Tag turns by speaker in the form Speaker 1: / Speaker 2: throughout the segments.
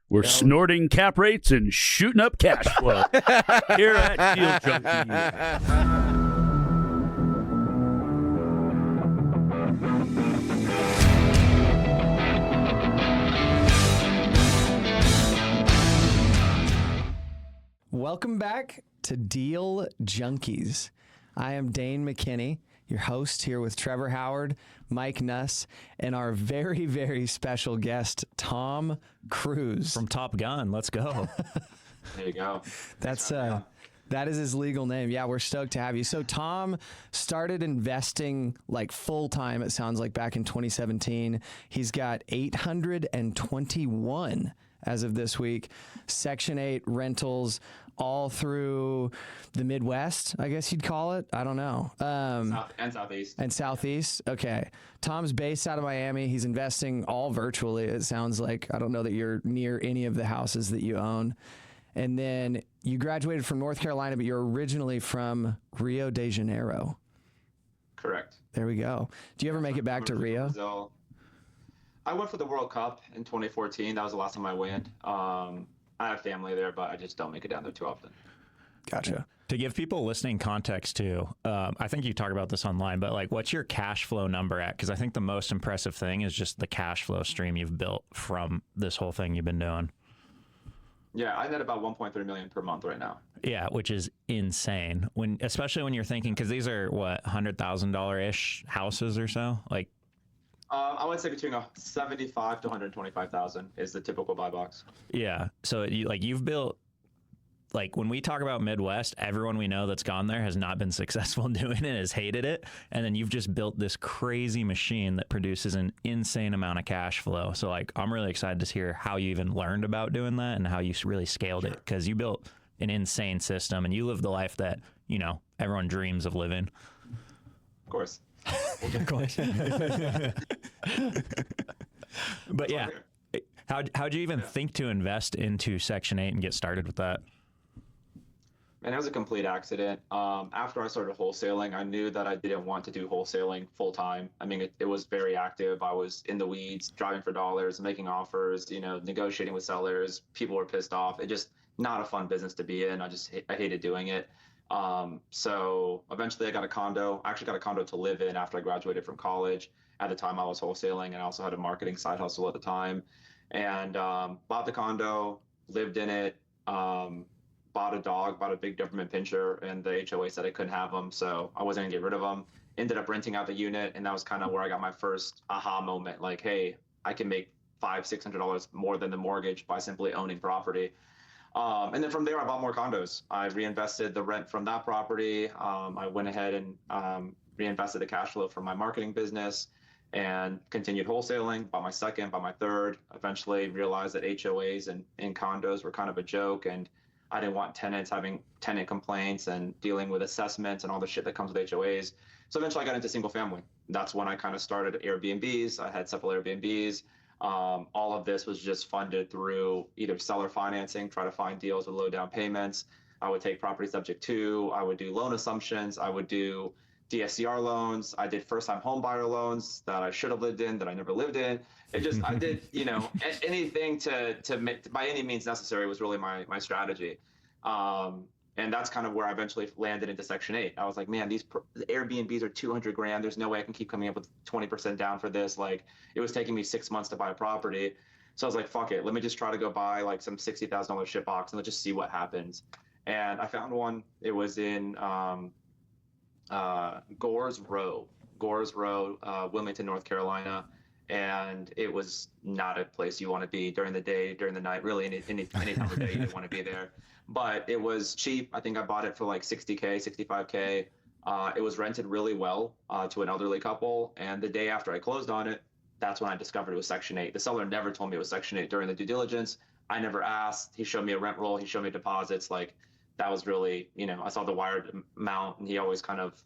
Speaker 1: We're snorting cap rates and shooting up cash flow here at Deal Junkie.
Speaker 2: Welcome back to Deal Junkies. I am Dane McKinney, your host here with Trevor Howard, Mike Nuss, and our very, very special guest, Tom Cruz.
Speaker 3: From Top Gun. Let's go.
Speaker 4: There you go.
Speaker 2: That is his legal name. Yeah, we're stoked to have you. So Tom started investing like full time, it sounds like, back in 2017. He's got 821 as of this week, Section 8 rentals all through the Midwest, I guess you'd call it. I don't know.
Speaker 4: South and Southeast.
Speaker 2: And Southeast. Okay. Tom's based out of Miami. He's investing all virtually, it sounds like. I don't know that you're near any of the houses that you own. And then you graduated from North Carolina, but you're originally from Rio de Janeiro.
Speaker 4: Correct.
Speaker 2: There we go. Do you ever make it back to Rio?
Speaker 4: Brazil. I went for the World Cup in 2014. That was the last time I went. I have family there, but I just don't make it down there too often.
Speaker 2: Gotcha.
Speaker 3: To give people listening context too, I think you talk about this online, but like, what's your cash flow number at? Because I think the most impressive thing is just the cash flow stream you've built from this whole thing you've been doing.
Speaker 4: Yeah, I net about 1.3 million per month right now.
Speaker 3: Yeah, which is insane. Especially when you're thinking, because these are what, $100,000-ish houses or so, like.
Speaker 4: I would say between 75 to 125,000 is the typical buy box.
Speaker 3: Yeah. So you've built, like, when we talk about Midwest, everyone we know that's gone there has not been successful doing it, has hated it. And then you've just built this crazy machine that produces an insane amount of cash flow. So like, I'm really excited to hear how you even learned about doing that and how you really scaled it, because you built an insane system and you live the life that, you know, everyone dreams of living.
Speaker 4: Of course.
Speaker 3: But yeah, how'd you even think to invest into Section 8 and get started with that?
Speaker 4: And it was a complete accident. After I started wholesaling, I knew that I didn't want to do wholesaling full time. I mean, it was very active. I was in the weeds, driving for dollars, making offers, negotiating with sellers. People were pissed off. It just not a fun business to be in. I hated doing it. So eventually I got a condo. I actually got a condo to live in after I graduated from college. At the time I was wholesaling, and I also had a marketing side hustle at the time, and bought the condo, lived in it, bought a dog, bought a big Doberman Pinscher, and the HOA said I couldn't have them, so I wasn't gonna get rid of them. Ended up renting out the unit, and that was kind of where I got my first aha moment, like, hey, I can make $500-$600 more than the mortgage by simply owning property. And then from there, I bought more condos. I reinvested the rent from that property. I went ahead and reinvested the cash flow from my marketing business and continued wholesaling, bought my second, bought my third. Eventually realized that HOAs and condos were kind of a joke, and I didn't want tenants having tenant complaints and dealing with assessments and all the shit that comes with HOAs. So eventually I got into single family. That's when I kind of started Airbnbs. I had several Airbnbs. All of this was just funded through either seller financing, try to find deals with low down payments. I would take property subject to, I would do loan assumptions, I would do DSCR loans. I did first time home buyer loans that I should have lived in, that I never lived in. I did, anything to make, by any means necessary was really my strategy. And that's kind of where I eventually landed into Section 8. I was like, man, the Airbnbs are $200,000. There's no way I can keep coming up with 20% down for this. Like, it was taking me 6 months to buy a property. So I was like, fuck it. Let me just try to go buy like some $60,000 shit box and let's just see what happens. And I found one. It was in Gores Row, Wilmington, North Carolina. And it was not a place you want to be during the day, during the night, really any time of day you didn't want to be there. But it was cheap. I think I bought it for like $60K, $65K. It was rented really well to an elderly couple. And the day after I closed on it, that's when I discovered it was Section 8. The seller never told me it was Section 8 during the due diligence. I never asked. He showed me a rent roll. He showed me deposits. Like, that was really, I saw the wired amount, and he always kind of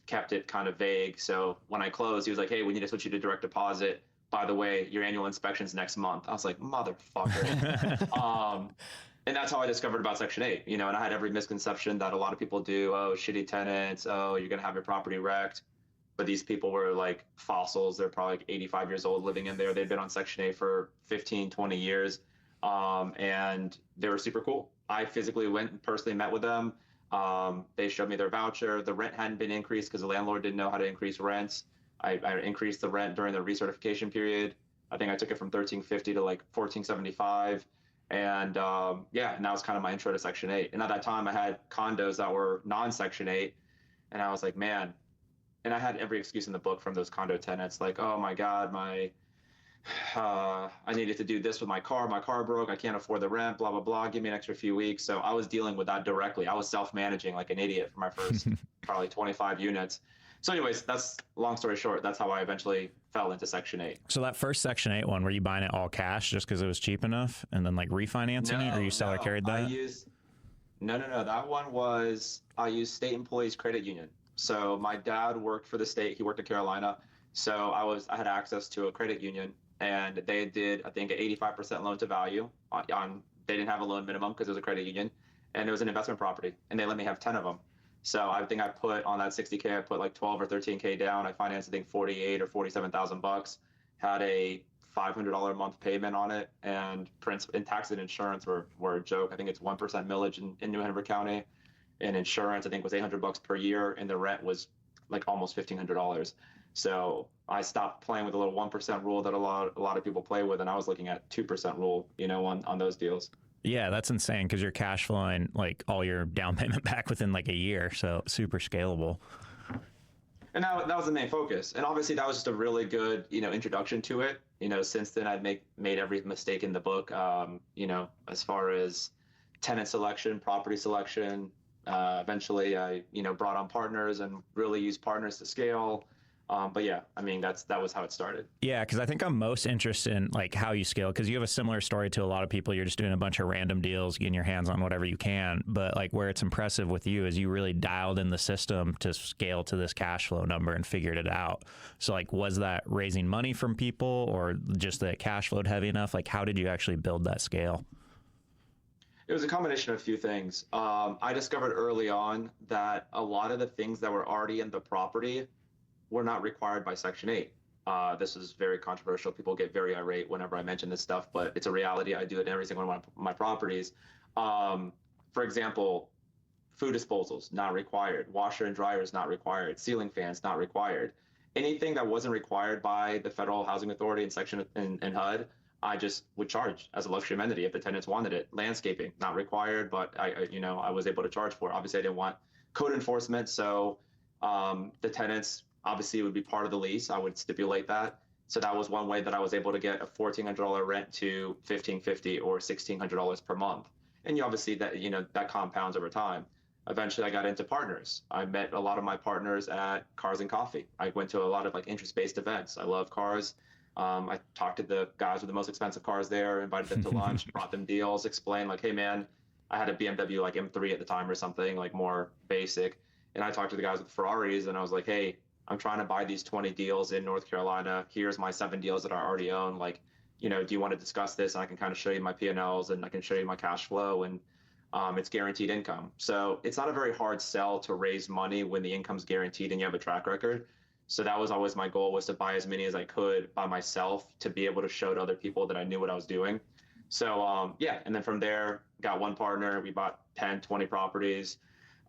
Speaker 4: kept it kind of vague. So when I closed, he was like, hey, we need to switch you to direct deposit. By the way, your annual inspection's next month. I was like, motherfucker. And that's how I discovered about Section 8, and I had every misconception that a lot of people do. Oh, shitty tenants. Oh, you're going to have your property wrecked. But these people were like fossils. They're probably like 85 years old living in there. They'd been on Section 8 for 15, 20 years. and they were super cool. I physically went and personally met with them. They showed me their voucher. The rent hadn't been increased because the landlord didn't know how to increase rents. I increased the rent during the recertification period. I think I took it from $13.50 to like $14.75. And yeah, and that was kind of my intro to Section 8. And at that time, I had condos that were non-Section 8. And I was like, man, and I had every excuse in the book from those condo tenants, like, oh my God, I needed to do this with my car broke, I can't afford the rent, blah, blah, blah, give me an extra few weeks. So I was dealing with that directly. I was self-managing like an idiot for my first probably 25 units. So anyways, that's long story short, that's how I eventually fell into Section 8.
Speaker 3: So that first Section 8 one, were you buying it all cash just because it was cheap enough and then like refinancing it, or you seller carried that?
Speaker 4: No. That one was, I used State Employees Credit Union. So my dad worked for the state. He worked in Carolina. So I had access to a credit union, and they did, I think, an 85% loan to value they didn't have a loan minimum because it was a credit union, and it was an investment property, and they let me have 10 of them. So I think I put on that 60K, I put like 12 or 13K down. I financed, I think, 48 or 47,000 bucks, had a $500 a month payment on it, and tax and insurance were a joke. I think it's 1% millage in New Hanover County, and insurance I think was $800 per year, and the rent was like almost $1,500. So I stopped playing with the little 1% rule that a lot of people play with, and I was looking at 2% rule, on those deals.
Speaker 3: Yeah, that's insane because you're cash flowing like all your down payment back within like a year, so super scalable.
Speaker 4: And that was the main focus. And obviously that was just a really good, introduction to it. Since then I've made every mistake in the book, as far as tenant selection, property selection. Eventually I, brought on partners and really used partners to scale. But yeah, I mean, that was how it started.
Speaker 3: Yeah, because I think I'm most interested in like how you scale, because you have a similar story to a lot of people. You're just doing a bunch of random deals, getting your hands on whatever you can. But like where it's impressive with you is you really dialed in the system to scale to this cash flow number and figured it out. So like, was that raising money from people or just that cash flowed heavy enough? Like, how did you actually build that scale?
Speaker 4: It was a combination of a few things. I discovered early on that a lot of the things that were already in the property were not required by Section 8. This is very controversial. People get very irate whenever I mention this stuff, but it's a reality. I do it in every single one of my properties. For example, food disposals, not required. Washer and dryer is not required. Ceiling fans, not required. Anything that wasn't required by the Federal Housing Authority and Section and HUD, I just would charge as a luxury amenity if the tenants wanted it. Landscaping, not required, but I was able to charge for it. Obviously, I didn't want code enforcement, so the tenants obviously would be part of the lease. I would stipulate that. So that was one way that I was able to get a $1,400 rent to $1,550 or $1,600 per month. And obviously that compounds over time. Eventually I got into partners. I met a lot of my partners at Cars and Coffee. I went to a lot of like interest-based events. I love cars. I talked to the guys with the most expensive cars there, invited them to lunch, brought them deals, explained like, hey man, I had a BMW like M3 at the time or something, like more basic. And I talked to the guys with Ferraris and I was like, hey, I'm trying to buy these 20 deals in North Carolina. Here's my 7 deals that I already own. Like, do you want to discuss this? And I can kind of show you my P&Ls and I can show you my cash flow, and it's guaranteed income. So it's not a very hard sell to raise money when the income's guaranteed and you have a track record. So that was always my goal, was to buy as many as I could by myself to be able to show to other people that I knew what I was doing. So yeah, and then from there, got one partner. We bought 10, 20 properties.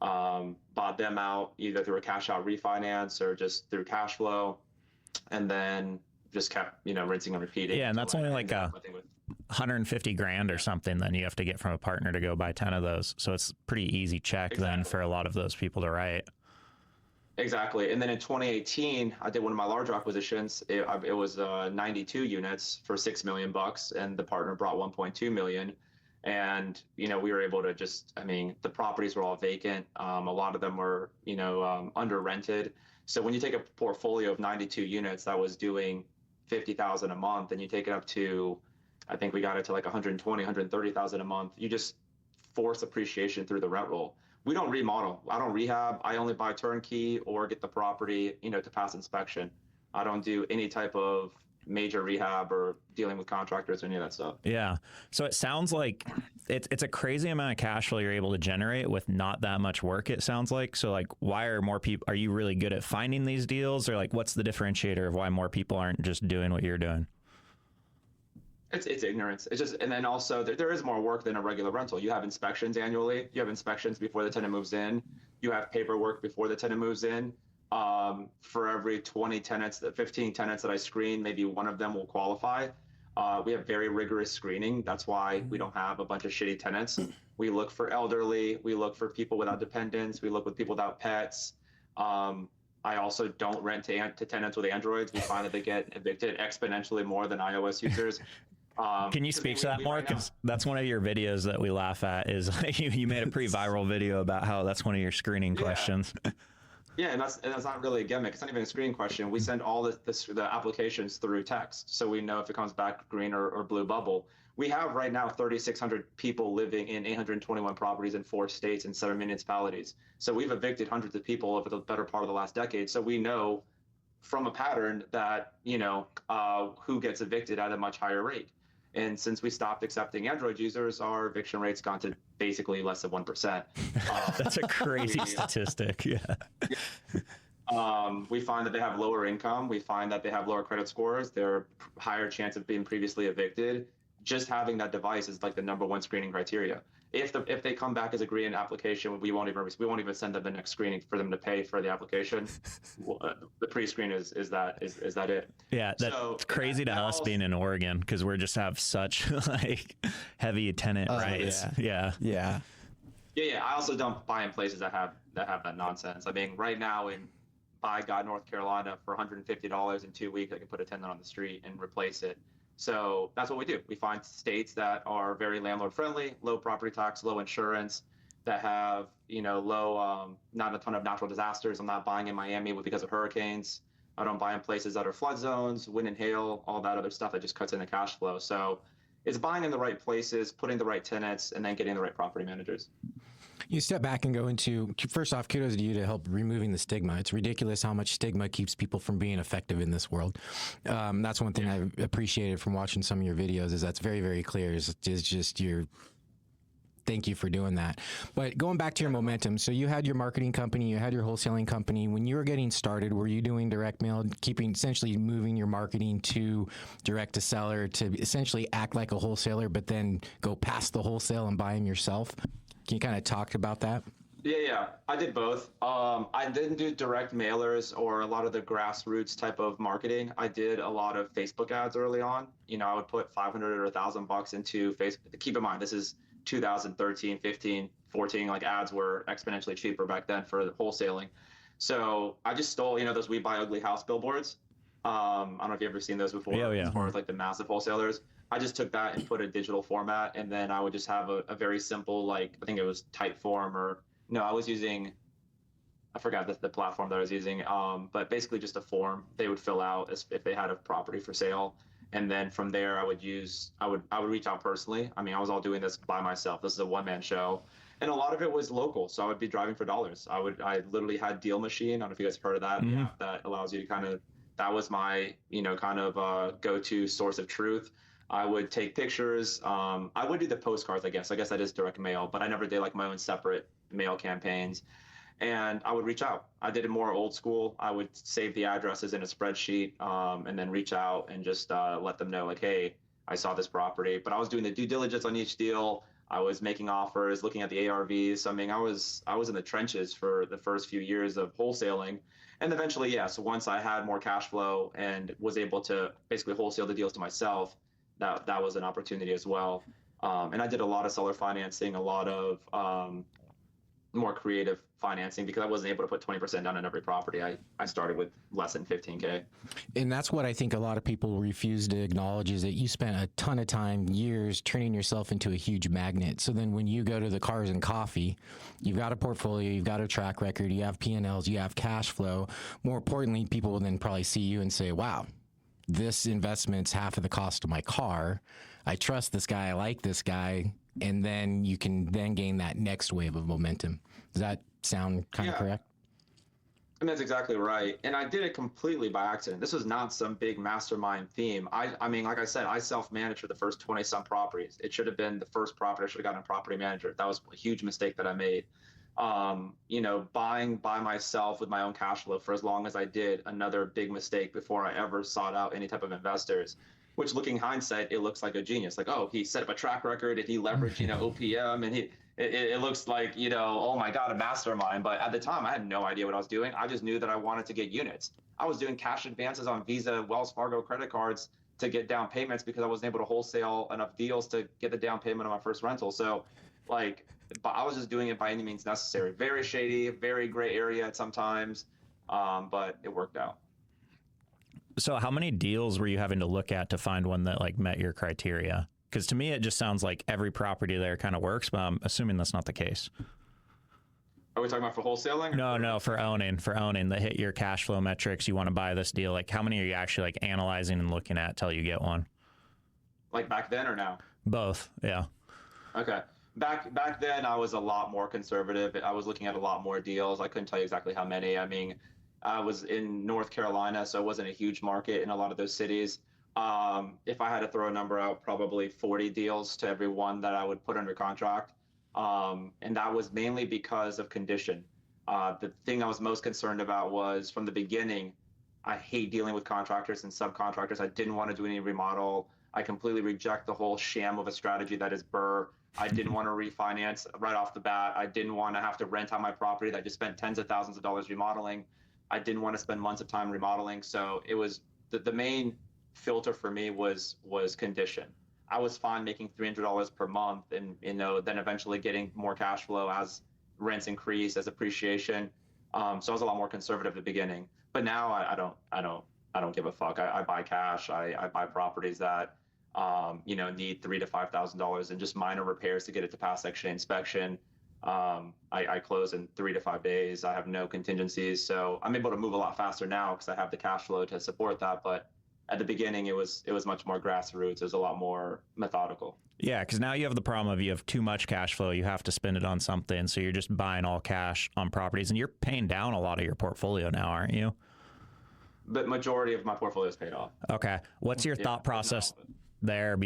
Speaker 4: Bought them out either through a cash out refinance or just through cash flow, and then just kept rinsing and repeating.
Speaker 3: Yeah, and that's only like $150,000 or something then you have to get from a partner to go buy 10 of those. So it's pretty easy check then for a lot of those people to write.
Speaker 4: Exactly. And then in 2018, I did one of my larger acquisitions. It was 92 units for $6 million, and the partner brought 1.2 million. And, we were able to the properties were all vacant. A lot of them were, under rented. So when you take a portfolio of 92 units that was doing 50,000 a month, and you take it up to, I think we got it to like 120, 130,000 a month, you just force appreciation through the rent roll. We don't remodel. I don't rehab. I only buy turnkey or get the property, to pass inspection. I don't do any type of major rehab or dealing with contractors or any of that stuff.
Speaker 3: Yeah. So it sounds like it's a crazy amount of cash flow you're able to generate with not that much work, it sounds like. So like, why are more people, are you really good at finding these deals, or like what's the differentiator of why more people aren't just doing what you're doing?
Speaker 4: It's ignorance. It's just, and then also there is more work than a regular rental. You have inspections annually. You have inspections before the tenant moves in. You have paperwork before the tenant moves in. For every 20 tenants, 15 tenants that I screen, maybe one of them will qualify. We have very rigorous screening. That's why we don't have a bunch of shitty tenants. We look for elderly. We look for people without dependents. We look with people without pets. I also don't rent to tenants with Androids. We find that they get evicted exponentially more than iOS users.
Speaker 3: Can you speak to that more? Because that's one of your videos that we laugh at. Is you made a pretty viral video about how that's one of your screening questions.
Speaker 4: Yeah, and that's not really a gimmick. It's not even a screening question. We send all the applications through text, so we know if it comes back green or blue bubble. We have right now 3,600 people living in 821 properties in 4 states and 7 municipalities. So we've evicted hundreds of people over the better part of the last decade. So we know from a pattern that who gets evicted at a much higher rate. And since we stopped accepting Android users, our eviction rate's gone to basically less than 1%.
Speaker 3: That's a crazy statistic. Yeah.
Speaker 4: We find that they have lower income. We find that they have lower credit scores. They're higher chance of being previously evicted. Just having that device is like the #1 screening criteria. If they come back as a green application, we won't even send them the next screening for them to pay for the application. The pre-screen is that it?
Speaker 3: Yeah, that's crazy to us being in Oregon because we just have such like heavy tenant rights. Yeah.
Speaker 4: I also don't buy in places that have that nonsense. I mean, right now by God, North Carolina, for $150 in 2 weeks, I can put a tenant on the street and replace it. So that's what we do. We find states that are very landlord friendly, low property tax, low insurance, that have low, not a ton of natural disasters. I'm not buying in Miami because of hurricanes. I don't buy in places that are flood zones, wind and hail, all that other stuff that just cuts into cash flow. So it's buying in the right places, putting the right tenants, and then getting the right property managers.
Speaker 5: You step back and go into, first off, kudos to you to help removing the stigma. It's ridiculous how much stigma keeps people from being effective in this world. That's one thing I've appreciated from watching some of your videos is that's very, very clear is just your, thank you for doing that. But going back to your momentum, so you had your marketing company, you had your wholesaling company. When you were getting started, were you doing direct mail, essentially moving your marketing to direct to seller to essentially act like a wholesaler, but then go past the wholesale and buy them yourself? Can you kind of talk about that?
Speaker 4: Yeah, I did both. I didn't do direct mailers or a lot of the grassroots type of marketing. I did a lot of Facebook ads early on. I would put $500 or $1,000 into Facebook. Keep in mind, this is 2013, 15, 14. Like ads were exponentially cheaper back then for wholesaling. So I just stole, those We Buy Ugly House billboards. I don't know if you've ever seen those before.
Speaker 3: Yeah.
Speaker 4: As far as like the massive wholesalers. I just took that and put a digital format, and then I would just have a very simple, like, I think it was Typeform I was using, I forgot the platform that I was using, but basically just a form they would fill out if they had a property for sale. And then from there, I would reach out personally. I mean, I was all doing this by myself. This is a one-man show. And a lot of it was local, so I would be driving for dollars. I literally had Deal Machine. I don't know if you guys have heard of that.
Speaker 3: Mm-hmm.
Speaker 4: Yeah, that allows you to that was my, go-to source of truth. I would take pictures. I would do the postcards, I guess. I guess that is direct mail, but I never did like my own separate mail campaigns. And I would reach out. I did it more old school. I would save the addresses in a spreadsheet and then reach out and just let them know, like, hey, I saw this property. But I was doing the due diligence on each deal. I was making offers, looking at the ARVs. I mean, I was in the trenches for the first few years of wholesaling. And eventually, so once I had more cash flow and was able to basically wholesale the deals to myself, that was an opportunity as well. And I did a lot of seller financing, a lot of more creative financing because I wasn't able to put 20% down on every property. I started with less than 15K.
Speaker 5: And that's what I think a lot of people refuse to acknowledge is that you spent a ton of time, years, turning yourself into a huge magnet. So then when you go to the cars and coffee, you've got a portfolio, you've got a track record, you have P&Ls, you have cash flow. More importantly, people will then probably see you and say, wow, this investment's half of the cost of my car. I trust this guy. I like this guy. And then you can then gain that next wave of momentum. Does that sound kind of correct?
Speaker 4: And that's exactly right. And I did it completely by accident. This was not some big mastermind theme. I mean, like I said, I self-managed for the first 20 some properties. It should have been the first property. I should have gotten a property manager. That was a huge mistake that I made. Buying by myself with my own cash flow for as long as I did, another big mistake before I ever sought out any type of investors. which looking hindsight, it looks like a genius. Like, oh, he set up a track record and he leveraged, OPM, and it looks like, oh my God, a mastermind. But at the time, I had no idea what I was doing. I just knew that I wanted to get units. I was doing cash advances on Visa, Wells Fargo credit cards to get down payments because I wasn't able to wholesale enough deals to get the down payment on my first rental. So but I was just doing it by any means necessary. Very shady, very gray area at sometimes, but it worked out.
Speaker 3: So how many deals were you having to look at to find one that like met your criteria? Because to me, it just sounds like every property there kind of works, but I'm assuming that's not the case.
Speaker 4: Are we talking about for wholesaling?
Speaker 3: No, for owning that hit your cash flow metrics. You want to buy this deal. Like how many are you actually like analyzing and looking at till you get one?
Speaker 4: Like back then or now?
Speaker 3: Both. Yeah.
Speaker 4: Okay. Back then, I was a lot more conservative. I was looking at a lot more deals. I couldn't tell you exactly how many. I mean, I was in North Carolina, so it wasn't a huge market in a lot of those cities. If I had to throw a number out, probably 40 deals to every one that I would put under contract. And that was mainly because of condition. The thing I was most concerned about was from the beginning, I hate dealing with contractors and subcontractors. I didn't want to do any remodel. I completely reject the whole sham of a strategy that is BRRRR. I didn't want to refinance right off the bat. I didn't want to have to rent out my property that I just spent tens of thousands of dollars remodeling. I didn't want to spend months of time remodeling. So it was the main filter for me was condition. I was fine making $300 per month and, then eventually getting more cash flow as rents increase, as appreciation. So I was a lot more conservative at the beginning, but now I don't give a fuck. I buy cash. I buy properties that, need $3,000 to $5,000 and just minor repairs to get it to pass Section 8 inspection. I close in 3 to 5 days. I have no contingencies. So I'm able to move a lot faster now because I have the cash flow to support that. But at the beginning, it was much more grassroots. It was a lot more methodical.
Speaker 3: Yeah, because now you have the problem of you have too much cash flow. You have to spend it on something. So you're just buying all cash on properties and you're paying down a lot of your portfolio now, aren't you?
Speaker 4: The majority of my portfolio is paid off.
Speaker 3: Okay. What's your thought process there,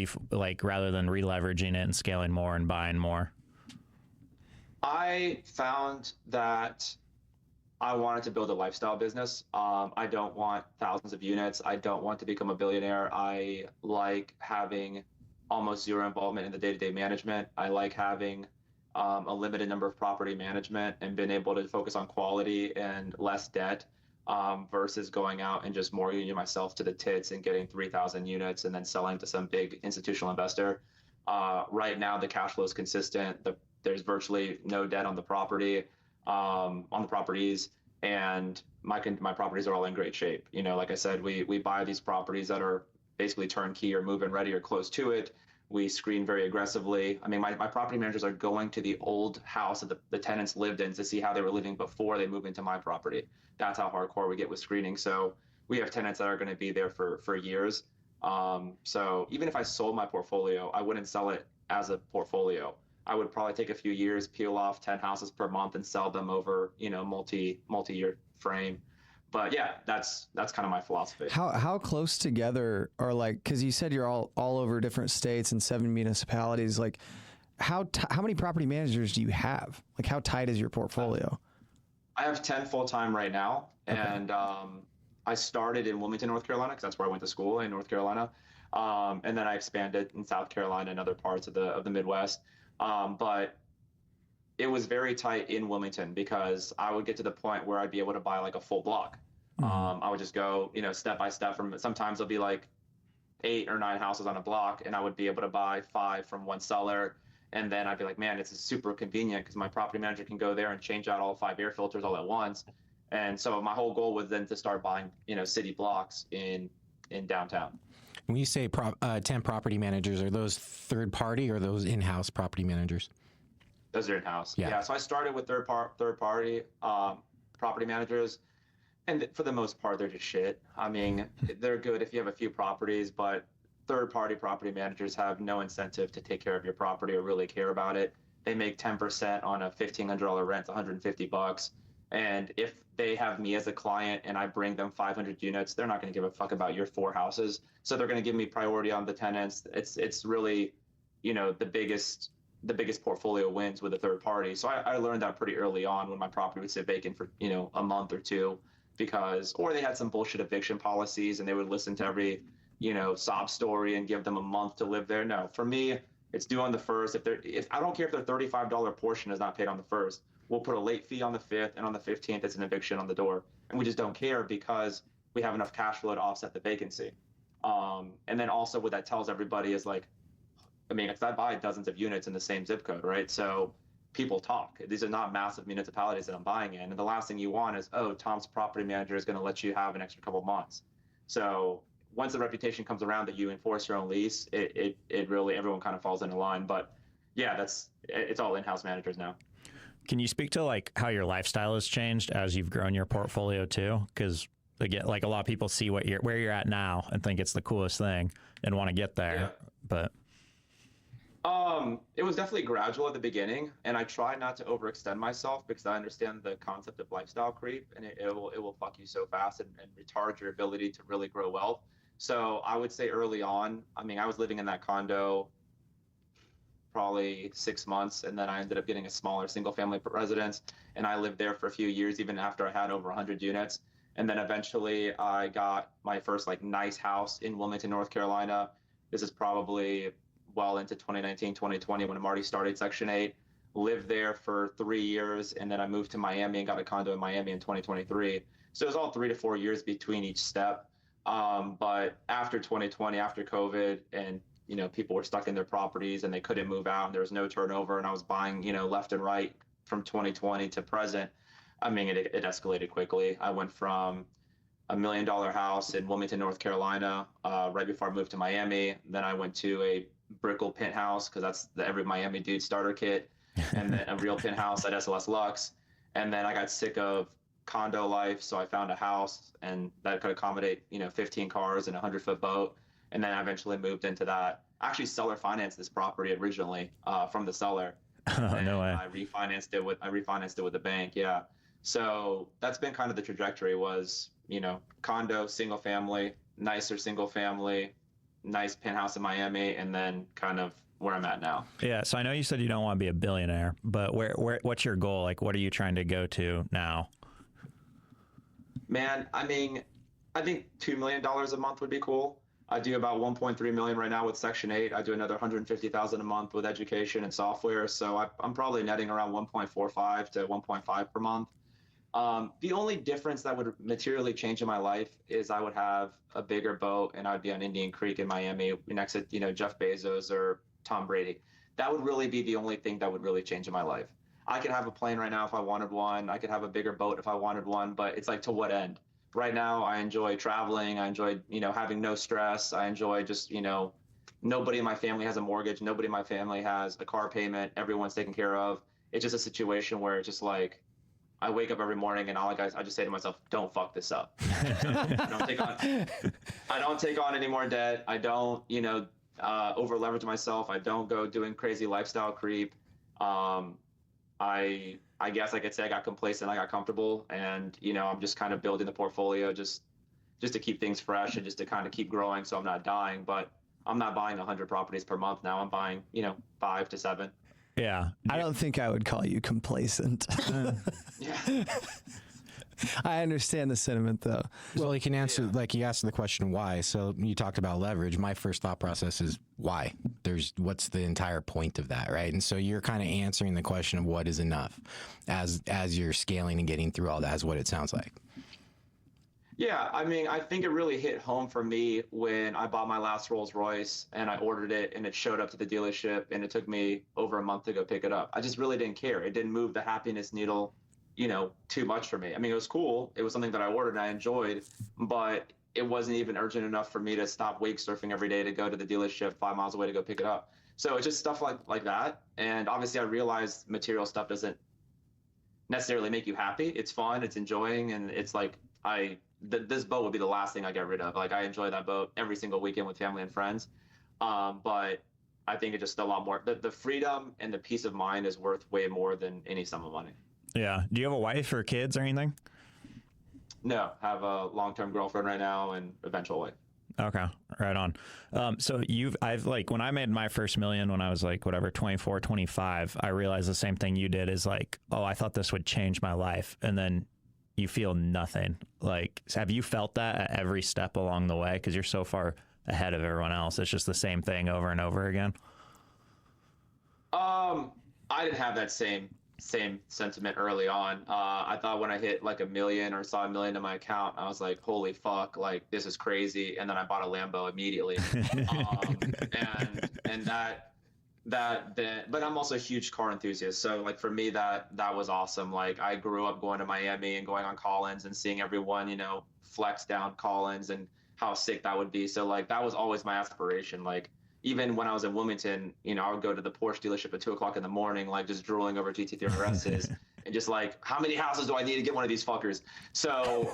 Speaker 3: rather than re-leveraging it and scaling more and buying more?
Speaker 4: I found that I wanted to build a lifestyle business. I don't want thousands of units. I don't want to become a billionaire. I like having almost zero involvement in the day-to-day management. I like having a limited number of property management and being able to focus on quality and less debt versus going out and just mortgaging myself to the tits and getting 3,000 units and then selling to some big institutional investor. Right now, the cash flow is consistent. There's virtually no debt on the property, on the properties, and my properties are all in great shape. Like I said, we buy these properties that are basically turnkey or move-in ready or close to it. We screen very aggressively. I mean, my property managers are going to the old house that the tenants lived in to see how they were living before they moved into my property. That's how hardcore we get with screening. So we have tenants that are going to be there for years. So even if I sold my portfolio, I wouldn't sell it as a portfolio. I would probably take a few years, peel off 10 houses per month and sell them over, multi-year frame. But yeah, that's kind of my philosophy.
Speaker 2: How close together are because you said you're all over different states and 7 municipalities. Like how many property managers do you have? Like how tight is your portfolio?
Speaker 4: I have 10 full-time right now. Okay. And I started in Wilmington, North Carolina, because that's where I went to school in North Carolina. And then I expanded in South Carolina and other parts of the Midwest. But it was very tight in Wilmington because I would get to the point where I'd be able to buy like a full block. I would just go, step by step sometimes there'll be like 8 or 9 houses on a block and I would be able to buy 5 from one seller. And then I'd be like, man, it's super convenient because my property manager can go there and change out all 5 air filters all at once. And so my whole goal was then to start buying, city blocks in downtown.
Speaker 5: When you say 10 property managers, are those third party or those in-house property managers?
Speaker 4: Those are in-house.
Speaker 5: Yeah.
Speaker 4: So I started with third party property managers, and for the most part, they're just shit. I mean, they're good if you have a few properties, but third party property managers have no incentive to take care of your property or really care about it. They make 10% on a $1,500 rent, $150. And if they have me as a client and I bring them 500 units, they're not going to give a fuck about your 4 houses. So they're going to give me priority on the tenants. It's really, the biggest portfolio wins with a third party. So I learned that pretty early on when my property would sit vacant for, a month or two or they had some bullshit eviction policies and they would listen to every sob story and give them a month to live there. No, for me, it's due on the first. If I don't care if their $35 portion is not paid on the first, we'll put a late fee on the 5th, and on the 15th, it's an eviction on the door. And we just don't care because we have enough cash flow to offset the vacancy. And then also what that tells everybody is like, I mean, if I buy dozens of units in the same zip code, right? So people talk. These are not massive municipalities that I'm buying in. And the last thing you want is, oh, Tom's property manager is going to let you have an extra couple months. So once the reputation comes around that you enforce your own lease, it really, everyone kind of falls into line. But yeah, it's all in-house managers now.
Speaker 3: Can you speak to like how your lifestyle has changed as you've grown your portfolio too? Because again, like a lot of people see where you're at now and think it's the coolest thing and want to get there.
Speaker 4: Yeah.
Speaker 3: But
Speaker 4: it was definitely gradual at the beginning, and I try not to overextend myself because I understand the concept of lifestyle creep, and it will fuck you so fast and retard your ability to really grow wealth. So I would say early on, I mean, I was living in that condo probably 6 months, and then I ended up getting a smaller single family residence, and I lived there for a few years, even after I had over 100 units. And then eventually I got my first like nice house in Wilmington, North Carolina. This is probably well into 2019, 2020 when I'm already started Section 8, lived there for 3 years, and then I moved to Miami and got a condo in Miami in 2023. So it was all 3 to 4 years between each step. But after 2020, after COVID, and people were stuck in their properties and they couldn't move out, and there was no turnover, and I was buying left and right from 2020 to present. I mean, it escalated quickly. I went from $1 million house in Wilmington, North Carolina, right before I moved to Miami. Then I went to a Brickell penthouse because that's every Miami dude starter kit, and then a real penthouse at SLS Lux. And then I got sick of condo life, so I found a house and that could accommodate 15 cars and a 100-foot boat. And then I eventually moved into that. Actually, seller financed this property originally from the seller.
Speaker 3: No way.
Speaker 4: I refinanced it with the bank. Yeah. So that's been kind of the trajectory was, condo, single family, nicer single family, nice penthouse in Miami, and then kind of where I'm at now.
Speaker 3: Yeah. So I know you said you don't want to be a billionaire, but what's your goal? Like, what are you trying to go to now?
Speaker 4: Man, I mean, I think $2 million a month would be cool. I do about 1.3 million right now with Section 8. I do another 150,000 a month with education and software. So I'm probably netting around 1.45 to 1.5 per month. The only difference that would materially change in my life is I would have a bigger boat and I'd be on Indian Creek in Miami next to, Jeff Bezos or Tom Brady. That would really be the only thing that would really change in my life. I could have a plane right now if I wanted one. I could have a bigger boat if I wanted one, but it's like, to what end? Right now, I enjoy traveling. I enjoy, having no stress. I enjoy just, nobody in my family has a mortgage. Nobody in my family has a car payment. Everyone's taken care of. It's just a situation where it's just like, I wake up every morning and I just say to myself, don't fuck this up. I don't take on any more debt. I don't, over leverage myself. I don't go doing crazy lifestyle creep. I guess I could say I got complacent, I got comfortable, and I'm just kind of building the portfolio just to keep things fresh and just to kind of keep growing so I'm not dying. But I'm not buying 100 properties per month now. I'm buying 5 to 7.
Speaker 3: Yeah.
Speaker 2: I don't think I would call you complacent.
Speaker 4: Yeah.
Speaker 2: I understand the sentiment, though.
Speaker 5: Well, you can answer, like you asked the question why. So you talked about leverage. My first thought process is why? What's the entire point of that, right? And so you're kind of answering the question of what is enough as you're scaling and getting through all that, is what it sounds like.
Speaker 4: Yeah, I mean, I think it really hit home for me when I bought my last Rolls Royce and I ordered it and it showed up to the dealership and it took me over a month to go pick it up. I just really didn't care. It didn't move the happiness needle too much for me. I mean, it was cool. It was something that I ordered and I enjoyed, but it wasn't even urgent enough for me to stop wake surfing every day to go to the dealership 5 miles away to go pick it up. So it's just stuff like that. And obviously I realized material stuff doesn't necessarily make you happy. It's fun, it's enjoying, and it's like, this boat would be the last thing I get rid of. Like, I enjoy that boat every single weekend with family and friends. But I think it's just a lot more, the freedom and the peace of mind is worth way more than any sum of money.
Speaker 3: Yeah. Do you have a wife or kids or anything?
Speaker 4: No, have a long-term girlfriend right now and eventual wife.
Speaker 3: Okay. Right on. So I've when I made my first million when I was like, whatever, 24, 25, I realized the same thing you did is like, oh, I thought this would change my life. And then you feel nothing. Like, have you felt that at every step along the way? Cause you're so far ahead of everyone else. It's just the same thing over and over again.
Speaker 4: I didn't have that same sentiment early on. I thought when I hit like 1 million or saw 1 million in my account, I was like, holy fuck, like this is crazy. And then I bought a Lambo immediately. And but I'm also a huge car enthusiast. So like for me, that was awesome. Like I grew up going to Miami and going on Collins and seeing everyone, you know, flex down Collins and how sick that would be. So like that was always my aspiration. Like even when I was in Wilmington, you know, I would go to the Porsche dealership at 2:00 in the morning, like just drooling over GT3 RSs and just like, how many houses do I need to get one of these fuckers? So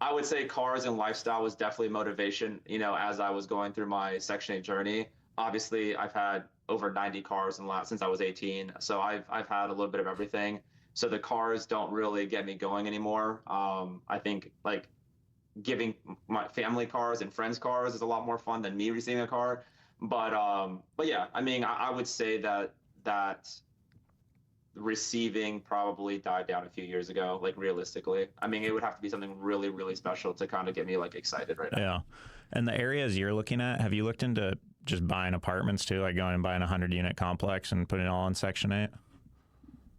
Speaker 4: I would say cars and lifestyle was definitely motivation, you know, as I was going through my Section 8 journey. Obviously, I've had over 90 cars since I was 18. So I've had a little bit of everything. So the cars don't really get me going anymore. I think like giving my family cars and friends cars is a lot more fun than me receiving a car. But yeah, I mean, I would say that receiving probably died down a few years ago, like realistically. I mean, it would have to be something really, really special to kind of get me like excited right now.
Speaker 3: Yeah. And the areas you're looking at, have you looked into just buying apartments too, like going and buying a 100-unit complex and putting it all in Section 8?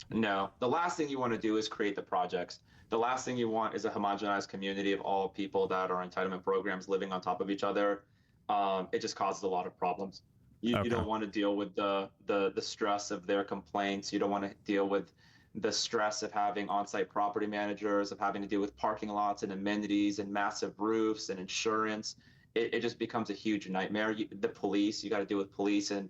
Speaker 4: No. The last thing you want to do is create the projects. The last thing you want is a homogenized community of all people that are entitlement programs living on top of each other. It just causes a lot of problems. You don't want to deal with the stress of their complaints. You don't want to deal with the stress of having on-site property managers, of having to deal with parking lots and amenities and massive roofs and insurance. It just becomes a huge nightmare. The police, you got to deal with police and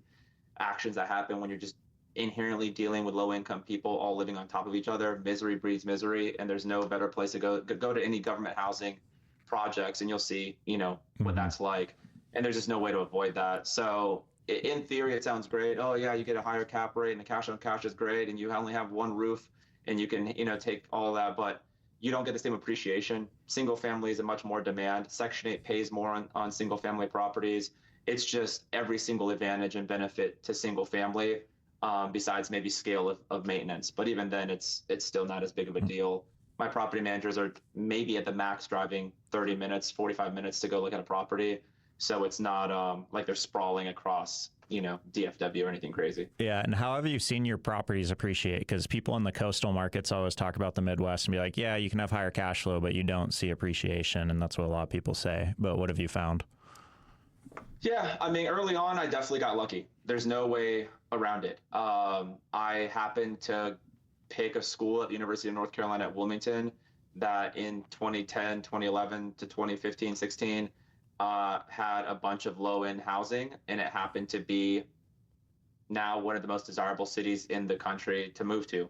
Speaker 4: actions that happen when you're just inherently dealing with low-income people all living on top of each other. Misery breeds misery, and there's no better place to go to any government housing projects, and you'll see, you know, what that's like. And there's just no way to avoid that. So in theory, it sounds great. Oh yeah, you get a higher cap rate, and the cash on cash is great, and you only have one roof, and you can, you know, take all of that, but you don't get the same appreciation. Single family is a much more demand. Section 8 pays more on single family properties. It's just every single advantage and benefit to single family, besides maybe scale of maintenance. But even then, it's still not as big of a deal. My property managers are maybe at the max driving 30 minutes, 45 minutes to go look at a property. So it's not like they're sprawling across, you know, DFW or anything crazy.
Speaker 3: Yeah. And how have you seen your properties appreciate? Because people in the coastal markets always talk about the Midwest and be like, yeah, you can have higher cash flow, but you don't see appreciation. And that's what a lot of people say. But what have you found?
Speaker 4: Yeah, I mean, early on, I definitely got lucky. There's no way around it. I happened to pick a school at the University of North Carolina at Wilmington that in 2010, 2011 to 2015, 16, had a bunch of low-end housing, and it happened to be now one of the most desirable cities in the country to move to.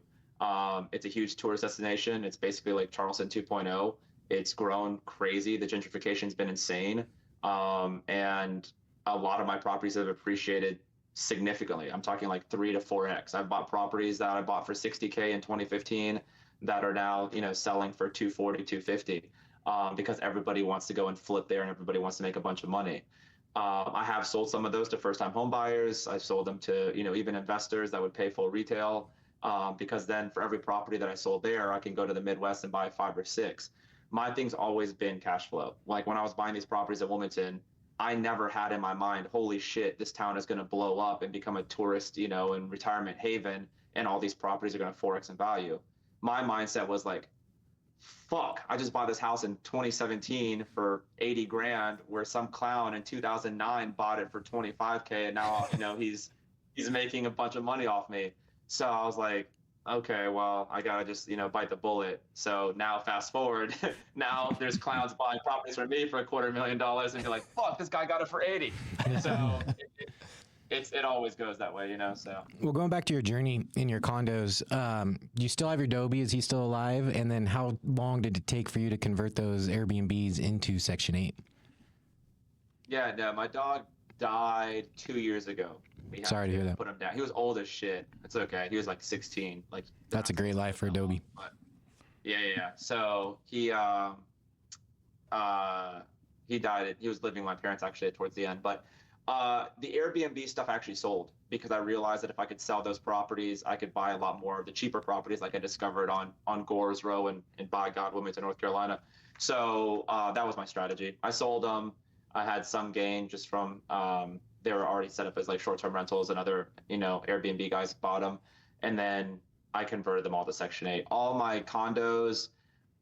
Speaker 4: It's a huge tourist destination. It's basically like Charleston 2.0. It's grown crazy. The gentrification's been insane. And a lot of my properties have appreciated significantly. I'm talking like 3 to 4x. I've bought properties that I bought for $60K in 2015 that are now, you know, selling for $240, $250, because everybody wants to go and flip there and everybody wants to make a bunch of money. I have sold some of those to first-time home buyers. I've sold them to, you know, even investors that would pay full retail, because then for every property that I sold there, I can go to the Midwest and buy 5 or 6. My thing's always been cash flow. Like when I was buying these properties at Wilmington, I never had in my mind, holy shit, this town is going to blow up and become a tourist, you know, and retirement haven, and all these properties are going to 4x in value. My mindset was like, fuck, I just bought this house in 2017 for 80 grand, where some clown in 2009 bought it for 25K, and now, you know, he's making a bunch of money off me. So I was like, okay, well, I gotta just, you know, bite the bullet. So now fast forward, now there's clowns buying properties from me for $250,000, and you're like, fuck, this guy got it for 80. So it always goes that way, you know. So
Speaker 5: well, going back to your journey in your condos, you still have your Dobie? Is he still alive? And then how long did it take for you to convert those Airbnbs into Section 8?
Speaker 4: Yeah, no, my dog died 2 years ago.
Speaker 5: Sorry to hear that.
Speaker 4: Put him down. He was old as shit. It's okay. He was like 16. Like
Speaker 5: that's a great life for Adobe.
Speaker 4: But yeah. So he died. He was living with my parents actually towards the end. But the Airbnb stuff actually sold because I realized that if I could sell those properties, I could buy a lot more of the cheaper properties like I discovered on Gores Row and by God, Wilmington, North Carolina. So that was my strategy. I sold them. I had some gain just from they were already set up as like short-term rentals, and other Airbnb guys bought them, and then I converted them all to Section 8. All my condos,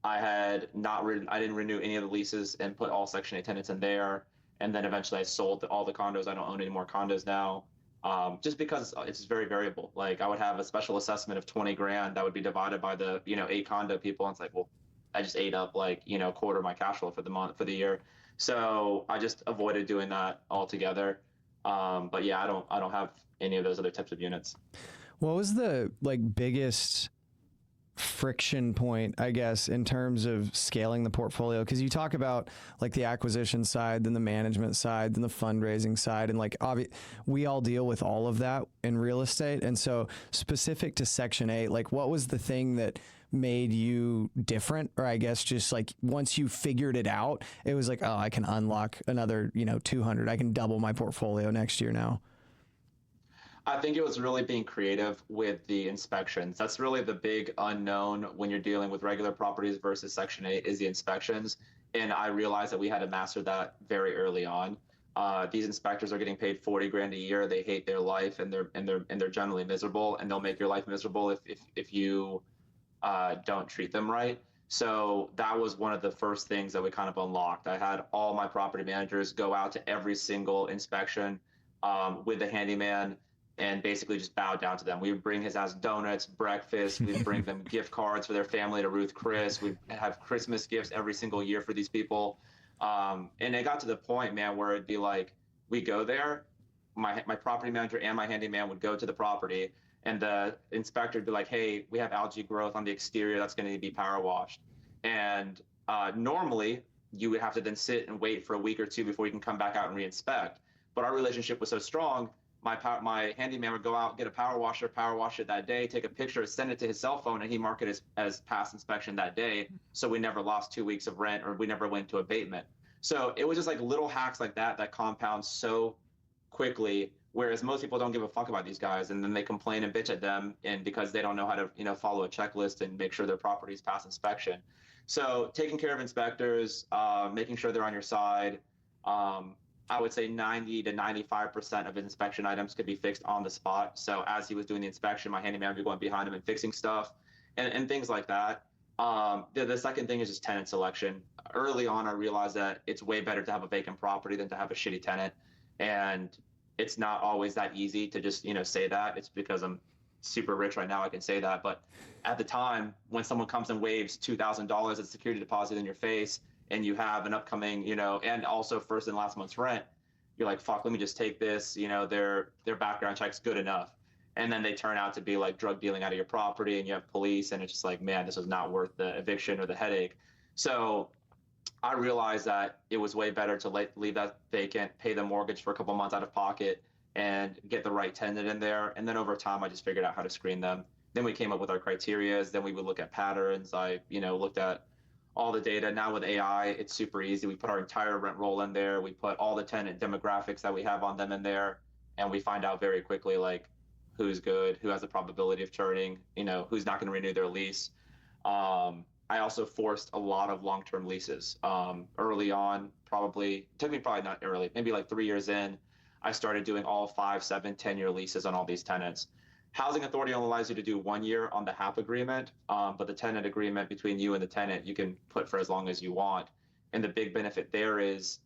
Speaker 4: I didn't renew any of the leases and put all Section 8 tenants in there, and then eventually I sold all the condos. I don't own any more condos now. Just because it's very variable. Like I would have a special assessment of 20 grand that would be divided by the 8 condo people, and it's like, well, I just ate up like a quarter of my cash flow for the year. So I just avoided doing that altogether. But yeah, I don't have any of those other types of units.
Speaker 2: What was the biggest friction point, I guess, in terms of scaling the portfolio? Because you talk about like the acquisition side, then the management side, then the fundraising side, and we all deal with all of that in real estate. And so specific to Section 8, like what was the thing that made you different? Or I guess just like once you figured it out, it was like, oh, I can unlock another 200. I can double my portfolio next year now.
Speaker 4: I think it was really being creative with the inspections. That's really the big unknown when you're dealing with regular properties versus Section 8 is the inspections. And I realized that we had to master that very early on. These inspectors are getting paid 40 grand a year. They hate their life, and they're generally miserable, and they'll make your life miserable if you don't treat them right. So that was one of the first things that we kind of unlocked. I had all my property managers go out to every single inspection with the handyman, and basically just bow down to them. We would bring his ass donuts, breakfast. We'd bring them gift cards for their family to Ruth Chris. We'd have Christmas gifts every single year for these people. And it got to the point, man, where it'd be like, we go there, my property manager and my handyman would go to the property, and the inspector would be like, hey, we have algae growth on the exterior that's going to need to be power washed. And normally you would have to then sit and wait for a week or two before you can come back out and re-inspect. But our relationship was so strong, my handyman would go out, get a power wash it that day, take a picture, send it to his cell phone, and he mark it as past inspection that day. So we never lost 2 weeks of rent, or we never went to abatement. So it was just like little hacks like that compound so quickly, whereas most people don't give a fuck about these guys, and then they complain and bitch at them, and because they don't know how to follow a checklist and make sure their properties pass inspection. So taking care of inspectors, making sure they're on your side. I would say 90 to 95% of inspection items could be fixed on the spot. So as he was doing the inspection, my handyman would be going behind him and fixing stuff and things like that. The second thing is just tenant selection. Early on, I realized that it's way better to have a vacant property than to have a shitty tenant. And it's not always that easy to just, say that. It's because I'm super rich right now, I can say that. But at the time, when someone comes and waves $2,000 as security deposit in your face, and you have an upcoming, and also first and last month's rent, you're like, fuck, let me just take this, their background check's good enough. And then they turn out to be like drug dealing out of your property, and you have police, and it's just like, man, this was not worth the eviction or the headache. So I realized that it was way better to leave that vacant, pay the mortgage for a couple months out of pocket, and get the right tenant in there. And then over time, I just figured out how to screen them. Then we came up with our criterias. Then we would look at patterns. I, looked at all the data. Now with AI, it's super easy. We put our entire rent roll in there. We put all the tenant demographics that we have on them in there, and we find out very quickly like who's good, who has the probability of churning, who's not going to renew their lease. I also forced a lot of long-term leases early on. Probably not early, maybe like 3 years in, I started doing all 5, 7, 10-year leases on all these tenants. Housing authority only allows you to do 1 year on the HAP agreement, but the tenant agreement between you and the tenant, you can put for as long as you want. And the big benefit there is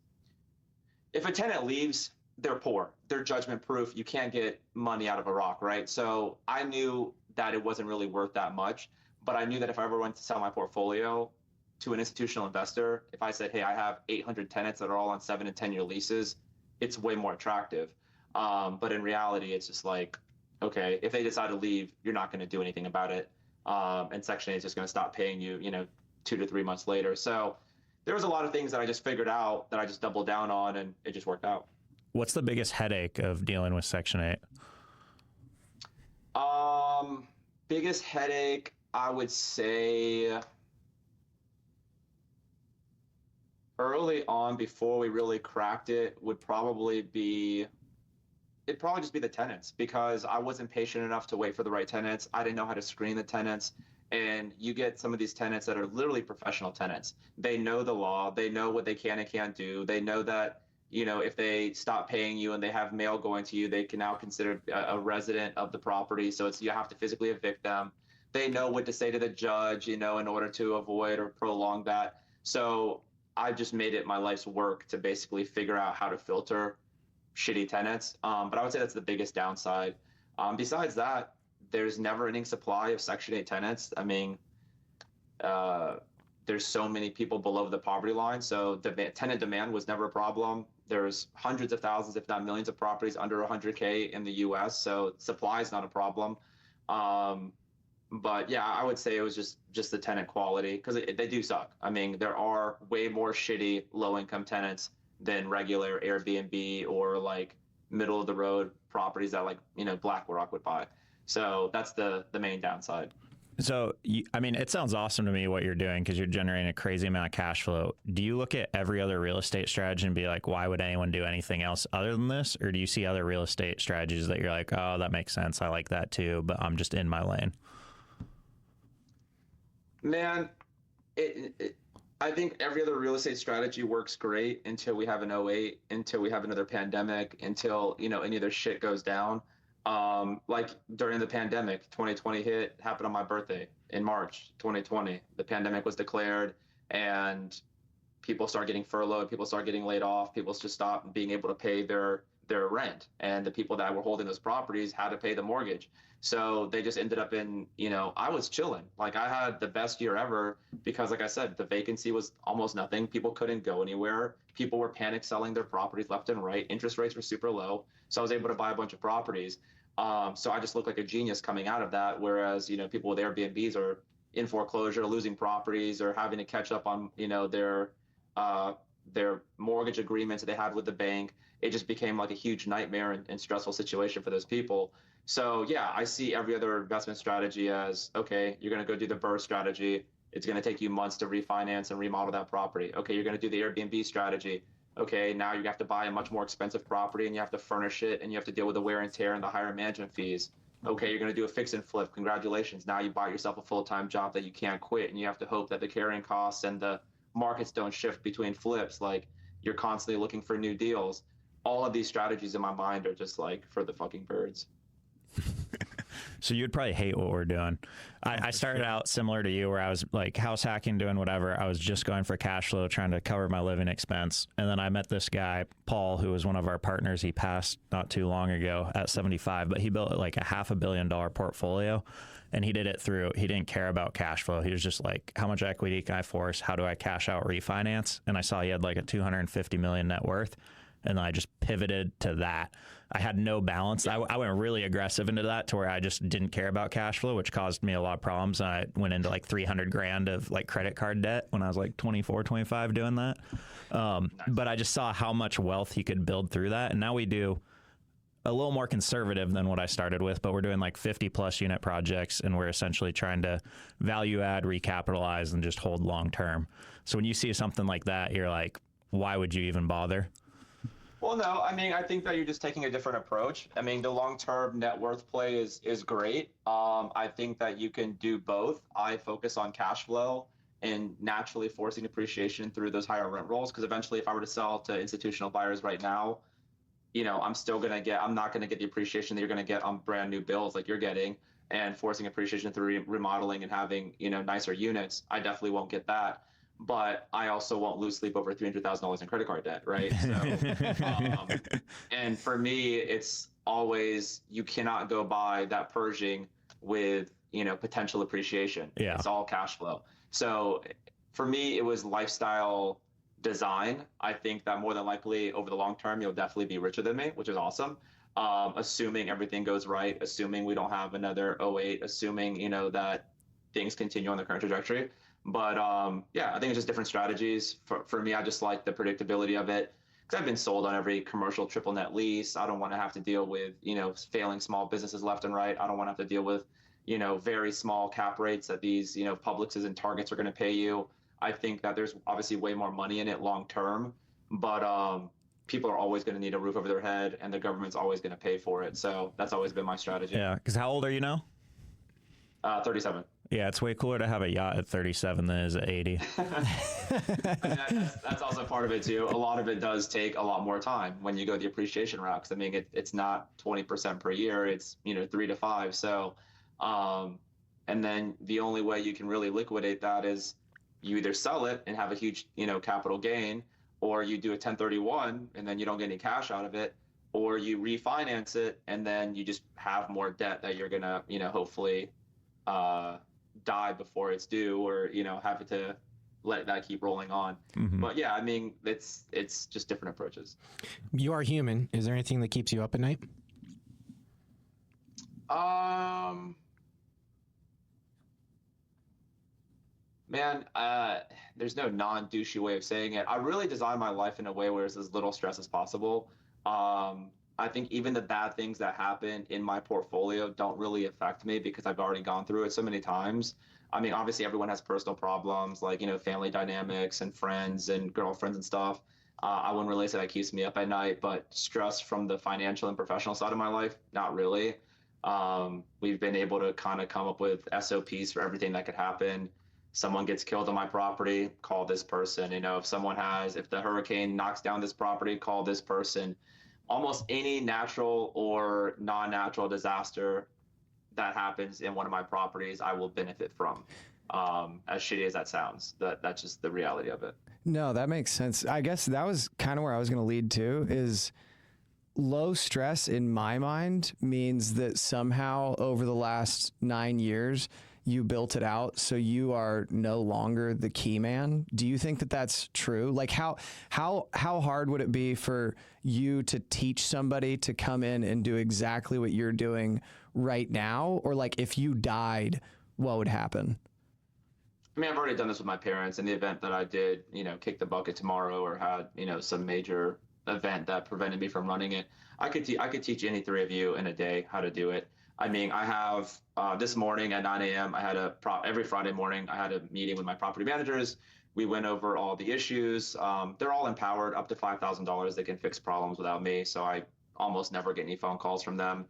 Speaker 4: if a tenant leaves, they're poor, they're judgment proof. You can't get money out of a rock, right? So I knew that it wasn't really worth that much, but I knew that if I ever went to sell my portfolio to an institutional investor, if I said, hey, I have 800 tenants that are all on 7 and 10-year leases, it's way more attractive. But in reality, it's just like, okay, if they decide to leave, you're not going to do anything about it. And Section 8 is just going to stop paying you, 2 to 3 months later. So there was a lot of things that I just figured out that I just doubled down on, and it just worked out.
Speaker 3: What's the biggest headache of dealing with Section 8?
Speaker 4: Biggest headache, I would say early on, before we really cracked it, would probably be it'd probably just be the tenants, because I wasn't patient enough to wait for the right tenants. I didn't know how to screen the tenants. And you get some of these tenants that are literally professional tenants. They know the law. They know what they can and can't do. They know that if they stop paying you and they have mail going to you, they can now consider a resident of the property. So you have to physically evict them. They know what to say to the judge, in order to avoid or prolong that. So I just made it my life's work to basically figure out how to filter shitty tenants. But I would say that's the biggest downside. Besides that, there's never-ending supply of Section 8 tenants. I mean, there's so many people below the poverty line, so tenant demand was never a problem. There's hundreds of thousands, if not millions, of properties under 100K in the U.S., so supply is not a problem. But yeah, I would say it was just the tenant quality, because they do suck. I mean, there are way more shitty low-income tenants than regular Airbnb or like middle-of-the-road properties that BlackRock would buy. So that's the main downside.
Speaker 3: So, I mean, it sounds awesome to me what you're doing because you're generating a crazy amount of cash flow. Do you look at every other real estate strategy and be like, why would anyone do anything else other than this? Or do you see other real estate strategies that you're like, oh, that makes sense, I like that too, but I'm just in my lane?
Speaker 4: Man, I think every other real estate strategy works great until we have an 08, until we have another pandemic, until, any other shit goes down. Like during the pandemic, 2020 happened on my birthday in March 2020. The pandemic was declared and people start getting furloughed, people start getting laid off, people just stopped being able to pay their rent. And the people that were holding those properties had to pay the mortgage. So they just ended up in, I was chilling. Like I had the best year ever because, like I said, the vacancy was almost nothing. People couldn't go anywhere. People were panic selling their properties left and right. Interest rates were super low. So I was able to buy a bunch of properties. So I just looked like a genius coming out of that. Whereas, people with Airbnbs are in foreclosure, losing properties, or having to catch up on, their mortgage agreements that they had with the bank. It just became like a huge nightmare and stressful situation for those people. So yeah, I see every other investment strategy as, okay, you're going to go do the BRRRR strategy. It's going to take you months to refinance and remodel that property. Okay, you're going to do the Airbnb strategy. Okay, now you have to buy a much more expensive property and you have to furnish it and you have to deal with the wear and tear and the higher management fees. Okay, you're going to do a fix and flip. Congratulations. Now you bought yourself a full-time job that you can't quit and you have to hope that the carrying costs and the markets don't shift between flips. Like you're constantly looking for new deals. All of these strategies in my mind are just like for the fucking birds.
Speaker 3: So you'd probably hate what we're doing. I started out similar to you where I was like house hacking, doing whatever. I was just going for cash flow, trying to cover my living expense. And then I met this guy, Paul, who was one of our partners. He passed not too long ago at 75, but he built like a $500 million portfolio. And he did it through, he didn't care about cash flow. He was just like, how much equity can I force? How do I cash out refinance? And I saw he had like a $250 million net worth. And then I just pivoted to that. I had no balance. I went really aggressive into that to where I just didn't care about cash flow, which caused me a lot of problems. And I went into like 300 grand of like credit card debt when I was like 24, 25 doing that. But I just saw how much wealth he could build through that. And now we do a little more conservative than what I started with, but we're doing like 50 plus unit projects and we're essentially trying to value add, recapitalize, and just hold long term. So when you see something like that, you're like, why would you even bother?
Speaker 4: Well, no, I mean, I think that you're just taking a different approach. I mean, the long-term net worth play is great. I think that you can do both. I focus on cash flow and naturally forcing appreciation through those higher rent rolls. Because eventually, if I were to sell to institutional buyers right now, I'm not going to get the appreciation that you're going to get on brand new builds like you're getting, and forcing appreciation through remodeling and having, nicer units. I definitely won't get that. But I also won't lose sleep over $300,000 in credit card debt, right? So, and for me, it's always, you cannot go buy that Pershing with, potential appreciation.
Speaker 3: Yeah.
Speaker 4: It's all cash flow. So for me, it was lifestyle design. I think that more than likely over the long term, you'll definitely be richer than me, which is awesome. Assuming everything goes right, assuming we don't have another 08, assuming, that things continue on the current trajectory. But yeah, I think it's just different strategies. For me, I just like the predictability of it because I've been sold on every commercial triple net lease. I don't want to have to deal with, failing small businesses left and right. I don't want to have to deal with, very small cap rates that these, Publixes and Targets are going to pay you. I think that there's obviously way more money in it long term, but people are always going to need a roof over their head and the government's always going to pay for it. So that's always been my strategy.
Speaker 3: Yeah. Because how old are you now?
Speaker 4: 37.
Speaker 3: Yeah, it's way cooler to have a yacht at 37 than it is at 80.
Speaker 4: That's also part of it too. A lot of it does take a lot more time when you go the appreciation route. 'Cause I mean, it's not 20% per year. It's 3 to 5. So, and then the only way you can really liquidate that is you either sell it and have a huge capital gain, or you do a 1031 and then you don't get any cash out of it, or you refinance it and then you just have more debt that you're gonna hopefully die before it's due, or have it to let that keep rolling on. But yeah, I mean, it's just different approaches.
Speaker 5: You are human. Is there anything that keeps you up at night?
Speaker 4: Man, there's no non-douchey way of saying it. I really design my life in a way where it's as little stress as possible. I think even the bad things that happen in my portfolio don't really affect me because I've already gone through it so many times. I mean, obviously everyone has personal problems like, family dynamics and friends and girlfriends and stuff. I wouldn't really say that keeps me up at night, but stress from the financial and professional side of my life, not really. We've been able to kind of come up with SOPs for everything that could happen. Someone gets killed on my property, call this person. If the hurricane knocks down this property, call this person. Almost any natural or non-natural disaster that happens in one of my properties, I will benefit from. As shitty as that sounds, that's just the reality of it.
Speaker 2: No, that makes sense. I guess that was kind of where I was going to lead to, is low stress in my mind means that somehow over the last 9 years, you built it out so you are no longer the key man. Do you think that that's true? Like how hard would it be for you to teach somebody to come in and do exactly what you're doing right now? Or like if you died, what would happen?
Speaker 4: I mean, I've already done this with my parents in the event that I did, kick the bucket tomorrow or had, some major event that prevented me from running it. I could teach any three of you in a day how to do it. I mean, I have this morning at 9 a.m. Every Friday morning, I had a meeting with my property managers. We went over all the issues. They're all empowered up to $5,000. They can fix problems without me. So I almost never get any phone calls from them.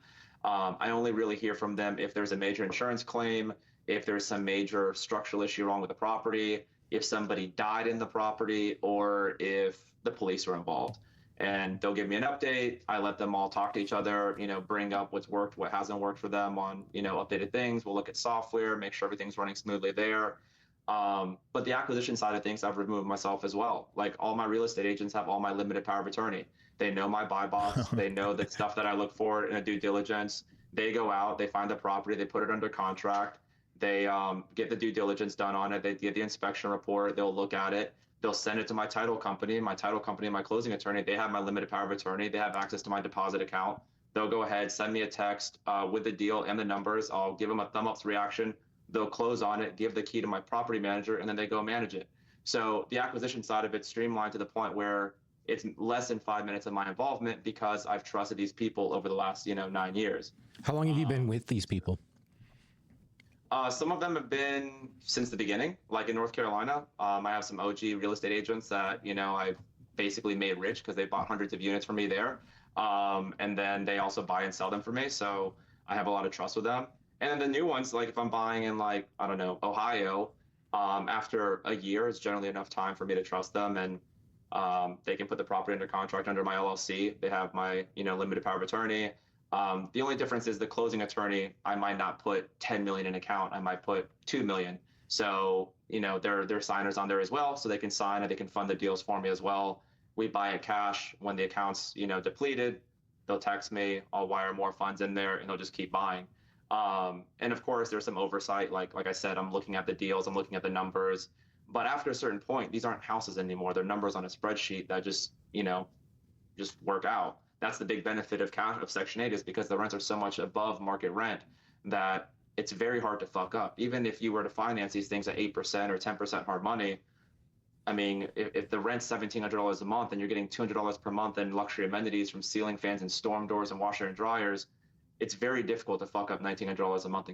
Speaker 4: I only really hear from them if there's a major insurance claim, if there's some major structural issue wrong with the property, if somebody died in the property, or if the police are involved. And they'll give me an update. I let them all talk to each other, bring up what's worked, what hasn't worked for them on, updated things. We'll look at software, make sure everything's running smoothly there. But the acquisition side of things, I've removed myself as well. Like all my real estate agents have all my limited power of attorney. They know my buy box. They know the stuff that I look for in a due diligence. They go out, they find the property, they put it under contract. They get the due diligence done on it. They get the inspection report. They'll look at it. They'll send it to my title company, and my closing attorney. They have my limited power of attorney. They have access to my deposit account. They'll go ahead, send me a text with the deal and the numbers. I'll give them a thumb up reaction. They'll close on it, give the key to my property manager, and then they go manage it. So the acquisition side of it's streamlined to the point where it's less than 5 minutes of my involvement because I've trusted these people over the last 9 years.
Speaker 5: How long have you been with these people?
Speaker 4: Some of them have been since the beginning, like in North Carolina. I have some OG real estate agents that, I've basically made rich because they bought hundreds of units from me there. And then they also buy and sell them for me. So I have a lot of trust with them. And then the new ones, like if I'm buying in Ohio, after a year is generally enough time for me to trust them. And they can put the property under contract under my LLC. They have my, limited power of attorney. The only difference is the closing attorney, I might not put 10 million in account. I might put 2 million. So, they're signers on there as well. So they can sign and they can fund the deals for me as well. We buy it cash. When the account's, depleted, they'll text me, I'll wire more funds in there and they'll just keep buying. And of course there's some oversight. Like I said, I'm looking at the deals, I'm looking at the numbers, but after a certain point, these aren't houses anymore. They're numbers on a spreadsheet that just work out. That's the big benefit of Section 8 is because the rents are so much above market rent that it's very hard to fuck up. Even if you were to finance these things at 8% or 10% hard money, I mean, if the rent's $1,700 a month and you're getting $200 per month in luxury amenities from ceiling fans and storm doors and washer and dryers, it's very difficult to fuck up $1,900 a month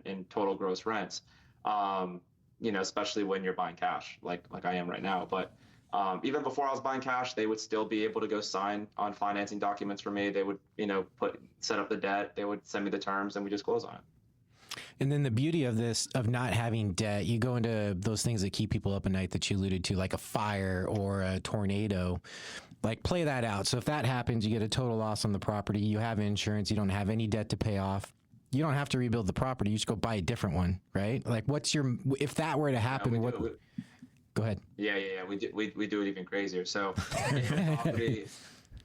Speaker 4: in total gross rents. Especially when you're buying cash like I am right now. But even before I was buying cash, they would still be able to go sign on financing documents for me. They would, set up the debt. They would send me the terms and we just close on it.
Speaker 5: And then the beauty of this, of not having debt, you go into those things that keep people up at night that you alluded to, like a fire or a tornado. Like, play that out. So if that happens, you get a total loss on the property. You have insurance. You don't have any debt to pay off. You don't have to rebuild the property. You just go buy a different one, right? Like, if that were to happen, go ahead.
Speaker 4: Yeah. We do it even crazier. So, property,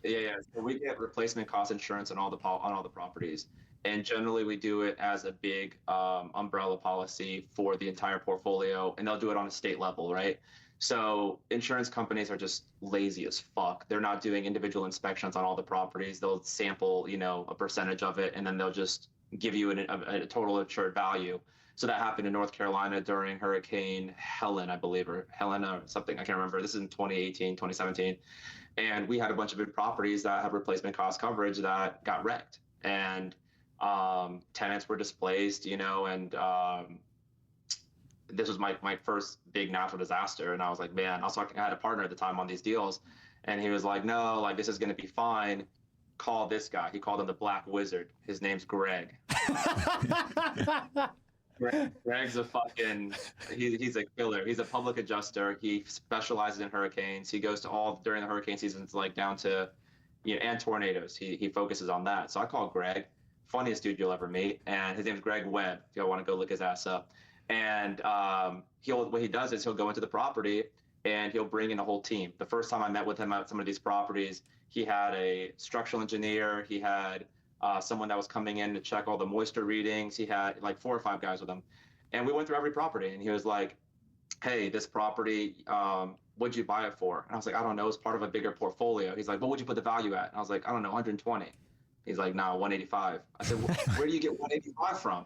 Speaker 4: So we get replacement cost insurance on all the properties, and generally we do it as a big umbrella policy for the entire portfolio, and they'll do it on a state level, right? So insurance companies are just lazy as fuck. They're not doing individual inspections on all the properties. They'll sample, a percentage of it, and then they'll just give you a total insured value. So that happened in North Carolina during Hurricane Helen, I believe, or Helen or something. I can't remember. This is in 2018, 2017. And we had a bunch of big properties that have replacement cost coverage that got wrecked. And tenants were displaced, and this was my first big natural disaster. And I was like, man, I had a partner at the time on these deals. And he was like, no, like, this is going to be fine. Call this guy. He called him the Black Wizard. His name's Greg. Greg's a he's a killer. He's a public adjuster. He specializes in hurricanes. He goes to during the hurricane seasons, like down to, and tornadoes. He focuses on that. So I call Greg, funniest dude you'll ever meet. And his name's Greg Webb, if y'all want to go look his ass up. And what he does is he'll go into the property and he'll bring in a whole team. The first time I met with him at some of these properties, he had a structural engineer. He had someone that was coming in to check all the moisture readings. He had like 4 or 5 guys with him. And we went through every property, and he was like, hey, this property, what'd you buy it for? And I was like, I don't know. It's part of a bigger portfolio. He's like, what would you put the value at? And I was like, I don't know, 120. He's like, no, 185. I said, where do you get 185 from?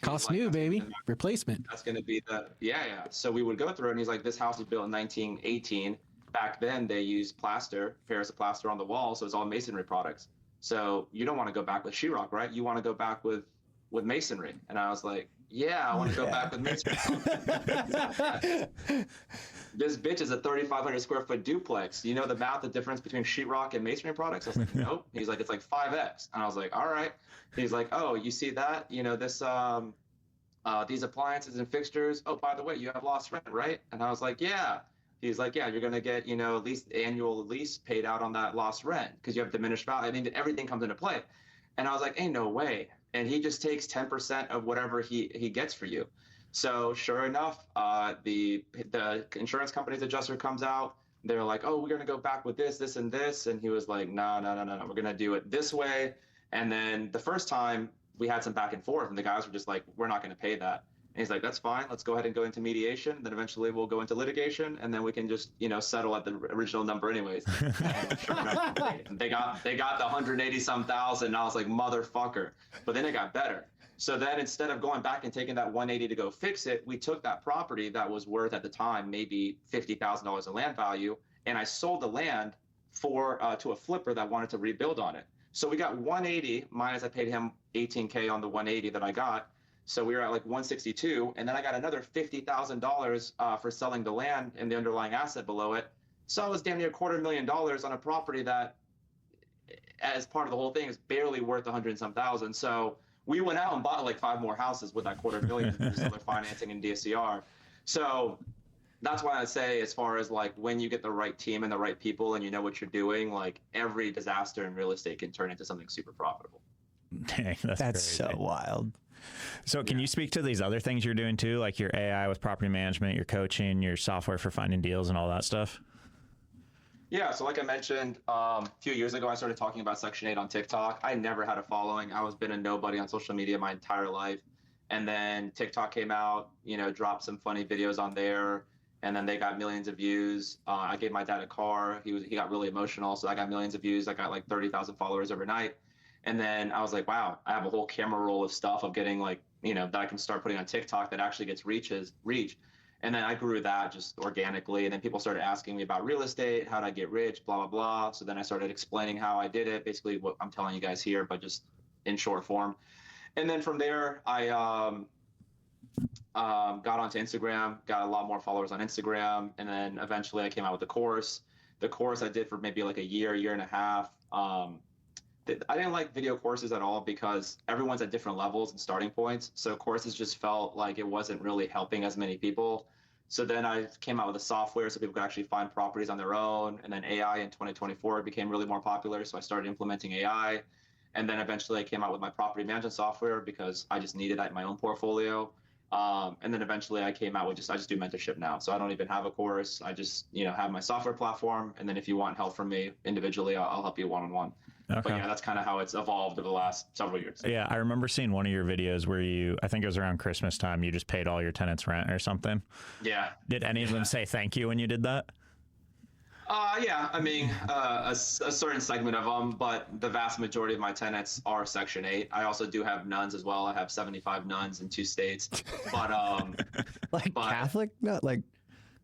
Speaker 5: Cost new, baby. Replacement.
Speaker 4: That's going to be yeah. So we would go through it, and he's like, this house was built in 1918. Back then, they used plaster, Paris of plaster on the wall, so it's all masonry products. So you don't want to go back with sheetrock, right? You want to go back with masonry. And I was like, yeah, I want to go back with masonry. This bitch is a 3,500 square foot duplex. You know the difference between sheetrock and masonry products? I was like, nope. He's like, it's like 5x. And I was like, all right. He's like, oh, you see that? This these appliances and fixtures. Oh, by the way, you have lost rent, right? And I was like, yeah. He's like, yeah, you're going to get, at least annual lease paid out on that lost rent because you have diminished value. I mean, everything comes into play. And I was like, ain't no way. And he just takes 10% of whatever he gets for you. So sure enough, the insurance company's adjuster comes out. They're like, oh, we're going to go back with this, and this. And he was like, no. We're going to do it this way. And then the first time we had some back and forth, and the guys were just like, we're not going to pay that. And he's like, that's fine. Let's go ahead and go into mediation. Then eventually we'll go into litigation, and then we can just, settle at the original number anyways. Sure enough, they got the 180-some thousand, and I was like, motherfucker. But then it got better. So then instead of going back and taking that 180 to go fix it, we took that property that was worth at the time maybe $50,000 in land value, and I sold the land to a flipper that wanted to rebuild on it. So we got 180 minus I paid him $18K on the 180 that I got. So we were at like 162, and then I got another $50,000 for selling the land and the underlying asset below it. So I was damn near $250,000 on a property that, as part of the whole thing, is barely worth 100 and some thousand. So we went out and bought like 5 more houses with that $250,000 through seller financing and DSCR. So that's why I say, as far as like when you get the right team and the right people and you know what you're doing, like every disaster in real estate can turn into something super profitable.
Speaker 3: Dang, that's crazy.
Speaker 2: so wild.
Speaker 3: So can you speak to these other things you're doing too, like your AI with property management, your coaching, your software for finding deals and all that stuff?
Speaker 4: Yeah, so like I mentioned, a few years ago, I started talking about Section 8 on TikTok. I never had a following. I was been a nobody on social media my entire life. And then TikTok came out, dropped some funny videos on there. And then they got millions of views. I gave my dad a car. He got really emotional. So I got millions of views. I got like 30,000 followers overnight. And then I was like, wow, I have a whole camera roll of stuff of getting like, that I can start putting on TikTok that actually gets reach. And then I grew that just organically. And then people started asking me about real estate, how did I get rich, blah, blah, blah. So then I started explaining how I did it, basically what I'm telling you guys here, but just in short form. And then from there, I got onto Instagram, got a lot more followers on Instagram. And then eventually I came out with the course. The course I did for maybe like a year and a half. I didn't like video courses at all because everyone's at different levels and starting points. So courses just felt like it wasn't really helping as many people. So then I came out with a software so people could actually find properties on their own. And then AI in 2024 became really more popular. So I started implementing AI. And then eventually I came out with my property management software because I just needed that in my own portfolio. And then eventually I came out with I just do mentorship now. So I don't even have a course. I just, have my software platform. And then if you want help from me individually, I'll help you one-on-one. Okay. But yeah, that's kind of how it's evolved over the last several years.
Speaker 3: Yeah, I remember seeing one of your videos where I think it was around Christmas time, you just paid all your tenants rent or something.
Speaker 4: Yeah.
Speaker 3: Did any of them say thank you when you did that?
Speaker 4: Yeah, I mean, a certain segment of them, but the vast majority of my tenants are Section 8. I also do have nuns as well. I have 75 nuns in 2 states. But
Speaker 2: Catholic? No, like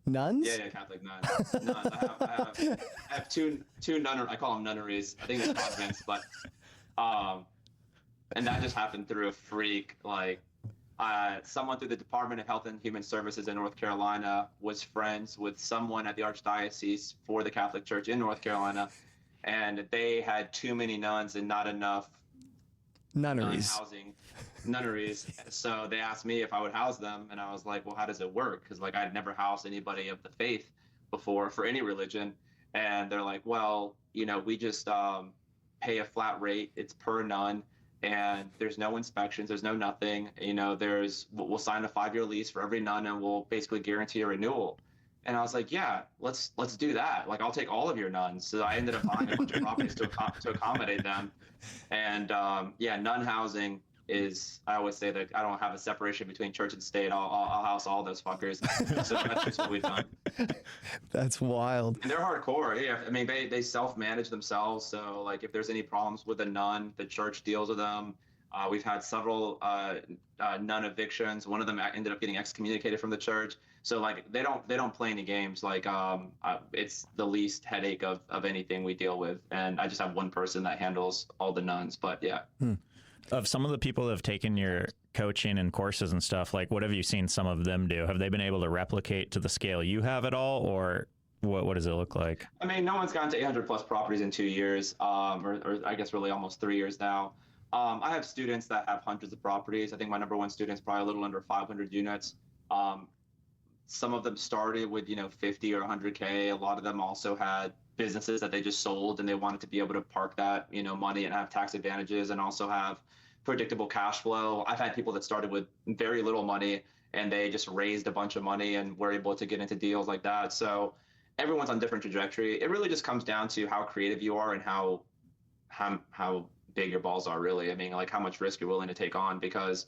Speaker 2: nuns?
Speaker 4: Yeah, Catholic nuns. I have two nunneries. I call them nunneries. I think they're convents, but and that just happened through a freak. Like, someone through the Department of Health and Human Services in North Carolina was friends with someone at the Archdiocese for the Catholic Church in North Carolina, and they had too many nuns and not enough
Speaker 2: nunneries.
Speaker 4: Nunneries. So they asked me if I would house them, and I was like, well, how does it work? Because like I'd never housed anybody of the faith before for any religion, and they're like, well, we just pay a flat rate. It's per nun, and there's no inspections. There's no nothing. We'll sign a 5-year lease for every nun, and we'll basically guarantee a renewal. And I was like, yeah, let's do that. Like, I'll take all of your nuns. So I ended up buying a bunch of properties to accommodate them. And nun housing is, I always say that I don't have a separation between church and state. I'll house all those fuckers. So that's just what we've done.
Speaker 2: That's wild.
Speaker 4: And they're hardcore. Yeah, I mean, they self-manage themselves. So like, if there's any problems with a nun, the church deals with them. We've had several nun evictions. One of them ended up getting excommunicated from the church. So like, they don't play any games. Like, it's the least headache of anything we deal with. And I just have one person that handles all the nuns. But yeah.
Speaker 3: Of some of the people that have taken your coaching and courses and stuff, like, what have you seen some of them do? Have they been able to replicate to the scale you have at all, or what does it look like?
Speaker 4: I mean, no one's gotten to 800 plus properties in 2 years, or I guess really almost 3 years now. I have students that have hundreds of properties. I think my number one student's probably a little under 500 units. Some of them started with 50 or 100K. A lot of them also had businesses that they just sold, and they wanted to be able to park that money and have tax advantages and also have predictable cash flow. I've had people that started with very little money and they just raised a bunch of money and were able to get into deals like that. So everyone's on different trajectory. It really just comes down to how creative you are and how big your balls are, really. I mean, like, how much risk you're willing to take on, because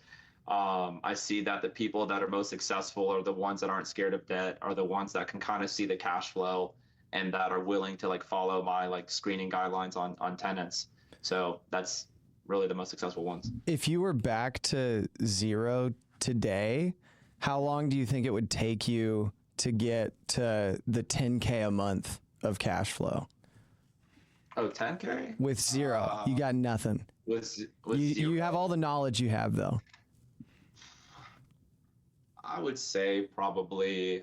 Speaker 4: I see that the people that are most successful are the ones that aren't scared of debt, are the ones that can kind of see the cash flow and that are willing to follow my screening guidelines on tenants. So that's really the most successful ones.
Speaker 2: If you were back to zero today, how long do you think it would take you to get to the 10K a month of cash flow?
Speaker 4: Oh, 10K?
Speaker 2: With zero. You got nothing.
Speaker 4: With zero.
Speaker 2: You have all the knowledge you have, though.
Speaker 4: I would say probably,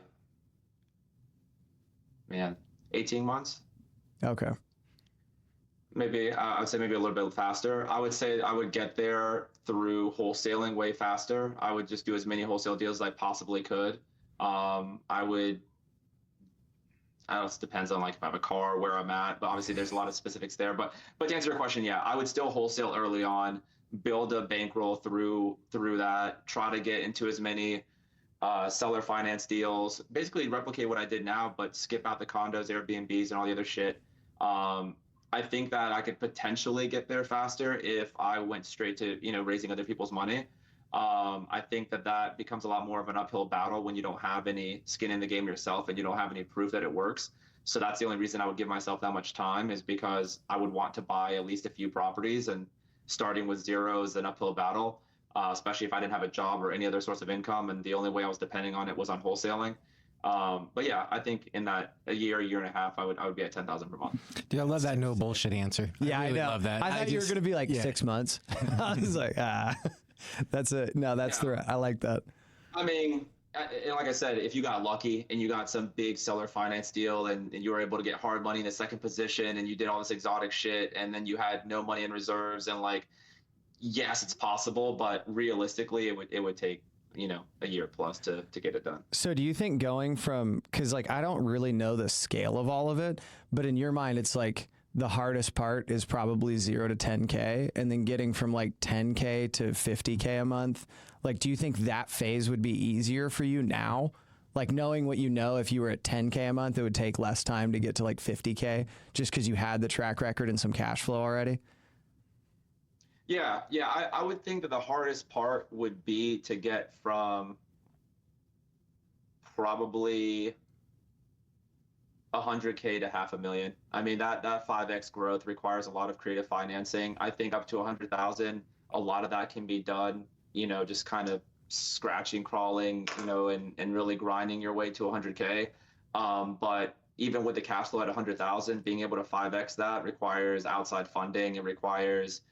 Speaker 4: 18 months.
Speaker 2: Okay.
Speaker 4: Maybe, I would say maybe a little bit faster. I would say I would get there through wholesaling way faster. I would just do as many wholesale deals as I possibly could. It depends on if I have a car, where I'm at, but obviously there's a lot of specifics there. But to answer your question, yeah, I would still wholesale early on, build a bankroll through that, try to get into as many seller finance deals, basically replicate what I did now, but skip out the condos, Airbnbs, and all the other shit. I think that I could potentially get there faster if I went straight to, raising other people's money. I think that becomes a lot more of an uphill battle when you don't have any skin in the game yourself and you don't have any proof that it works. So that's the only reason I would give myself that much time, is because I would want to buy at least a few properties, and starting with zero is an uphill battle, especially if I didn't have a job or any other source of income. And the only way I was depending on it was on wholesaling. But yeah, I think in that a year and a half, I would be at 10,000 per month.
Speaker 5: Dude, I love that no bullshit answer.
Speaker 2: Yeah,
Speaker 5: I really
Speaker 2: know.
Speaker 5: love that.
Speaker 2: I thought you were going to be 6 months. I was like, that's it. No, that's the right. I like that.
Speaker 4: I mean, And like I said, if you got lucky and you got some big seller finance deal and you were able to get hard money in the second position and you did all this exotic shit and then you had no money in reserves and like, yes, it's possible, but realistically it would take, a year plus to get it done.
Speaker 2: So do you think going from, because like I don't really know the scale of all of it, but in your mind it's like the hardest part is probably 0 to 10K, and then getting from like 10K to 50K a month. Like, do you think that phase would be easier for you now? Like knowing what you know, if you were at 10K a month, it would take less time to get to like 50K just because you had the track record and some cash flow already?
Speaker 4: Yeah. I would think that the hardest part would be to get from probably 100K to 500,000. I mean, that 5x growth requires a lot of creative financing. I think up to 100,000, a lot of that can be done, just kind of scratching, crawling, and really grinding your way to 100K. But even with the cash flow at 100,000, being able to 5x that requires outside funding. It requires,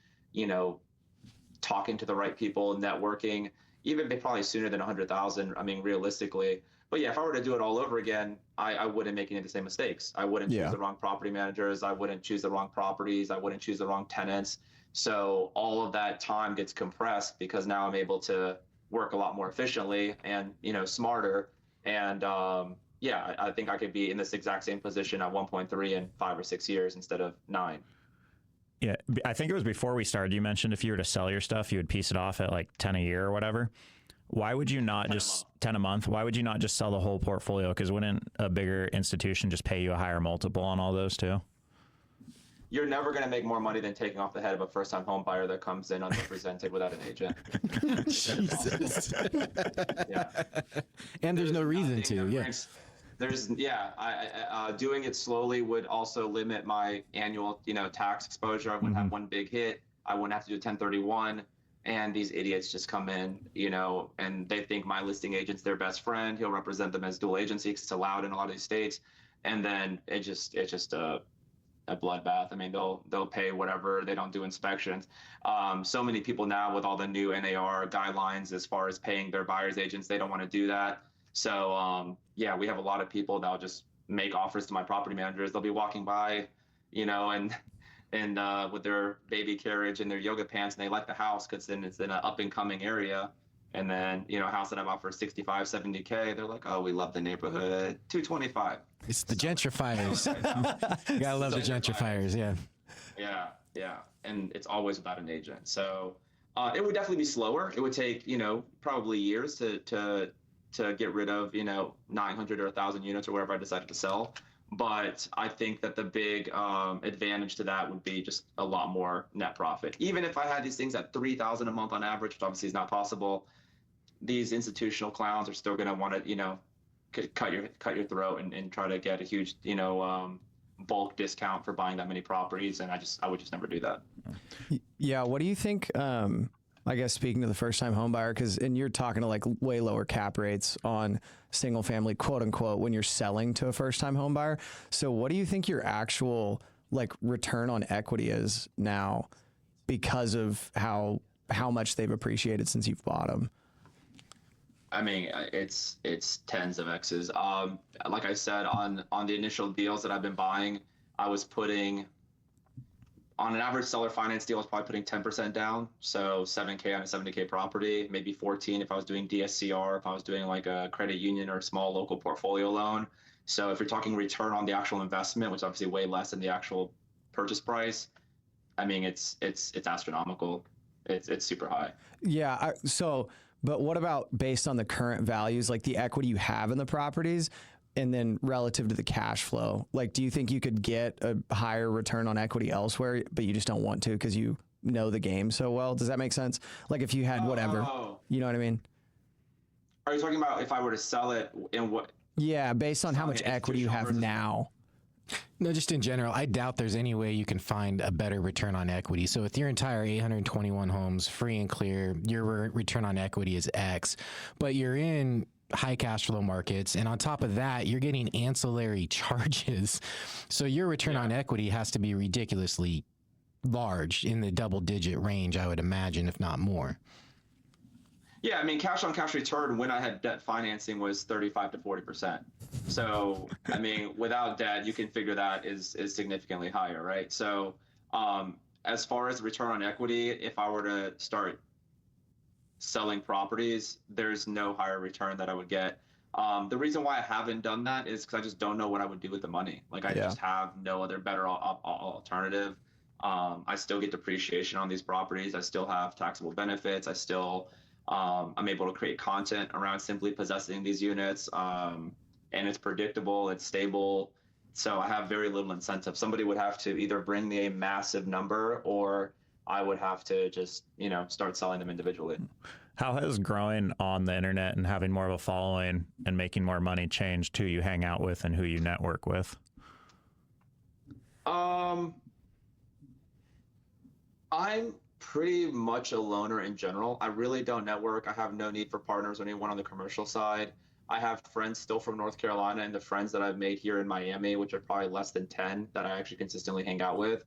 Speaker 4: talking to the right people, networking, even probably sooner than 100,000. I mean, realistically. But yeah, if I were to do it all over again, I wouldn't make any of the same mistakes. I wouldn't choose the wrong property managers. I wouldn't choose the wrong properties. I wouldn't choose the wrong tenants. So all of that time gets compressed because now I'm able to work a lot more efficiently and, smarter. And I think I could be in this exact same position at 1.3 in 5 or 6 years instead of 9.
Speaker 3: Yeah, I think it was before we started. You mentioned if you were to sell your stuff, you would piece it off at like 10 a year or whatever. Why would you not just 10 a month? Why would you not just sell the whole portfolio? Because wouldn't a bigger institution just pay you a higher multiple on all those too?
Speaker 4: You're never going to make more money than taking off the head of a first-time home buyer that comes in unrepresented without an agent.
Speaker 5: Jesus.
Speaker 4: Yeah.
Speaker 5: And there's no reason to. Yeah.
Speaker 4: Doing it slowly would also limit my annual, tax exposure. I wouldn't have one big hit. I wouldn't have to do a 1031. And these idiots just come in, and they think my listing agent's their best friend. He'll represent them as dual agency because it's allowed in a lot of these states. And then it's just a bloodbath. I mean, they'll pay whatever. They don't do inspections. So many people now with all the new NAR guidelines as far as paying their buyer's agents, they don't want to do that. So we have a lot of people that'll just make offers to my property managers. They'll be walking by, and with their baby carriage and their yoga pants, and they like the house because then it's in an up and coming area. And then, a house that I've offered 65, 70K, they're like, oh, we love the neighborhood, 225.
Speaker 5: It's the gentrifiers. You gotta love the gentrifiers, yeah.
Speaker 4: Yeah. And it's always without an agent. So it would definitely be slower. It would take, probably years to get rid of, 900 or 1,000 units or whatever I decided to sell. But I think that the big advantage to that would be just a lot more net profit. Even if I had these things at 3,000 a month on average, which obviously is not possible, these institutional clowns are still going to want to, cut your throat and try to get a huge, bulk discount for buying that many properties. And I would just never do that.
Speaker 2: Yeah. What do you think? I guess speaking to the first time home buyer, and you're talking to like way lower cap rates on single family, quote unquote, when you're selling to a first time home buyer. So what do you think your actual like return on equity is now because of how much they've appreciated since you've bought them?
Speaker 4: I mean, it's tens of X's. Like I said, on the initial deals that I've been buying, I was putting, on an average seller finance deal, I was probably putting 10% down. So 7K on a 70K property, maybe 14 if I was doing DSCR, if I was doing like a credit union or a small local portfolio loan. So if you're talking return on the actual investment, which is obviously way less than the actual purchase price, I mean, it's astronomical. It's super high.
Speaker 2: Yeah. But what about based on the current values, like the equity you have in the properties and then relative to the cash flow? Like, do you think you could get a higher return on equity elsewhere, but you just don't want to because you know the game so well? Does that make sense? Like if you had whatever, you know what I mean?
Speaker 4: Are you talking about if I were to sell it in what?
Speaker 2: Yeah, based on how much equity you have now.
Speaker 5: No, just in general, I doubt there's any way you can find a better return on equity. So with your entire 821 homes free and clear, your return on equity is X, but you're in high cash flow markets. And on top of that, you're getting ancillary charges. So your return on equity has to be ridiculously large, in the double digit range, I would imagine, if not more.
Speaker 4: Yeah, I mean, cash on cash return when I had debt financing was 35 to 40%. So, I mean, without debt, you can figure that is significantly higher, right? So, as far as return on equity, if I were to start selling properties, there's no higher return that I would get. The reason why I haven't done that is because I just don't know what I would do with the money. Like I just have no other better alternative. I still get depreciation on these properties. I still have taxable benefits. I still I'm able to create content around simply possessing these units, and it's predictable, it's stable. So I have very little incentive. Somebody would have to either bring me a massive number, or I would have to just start selling them individually.
Speaker 3: How has growing on the internet and having more of a following and making more money changed who you hang out with and who you network with?
Speaker 4: I'm pretty much a loner in general. I really don't network. I have no need for partners or anyone on the commercial side. I have friends still from North Carolina, and the friends that I've made here in Miami, which are probably less than 10 that I actually consistently hang out with.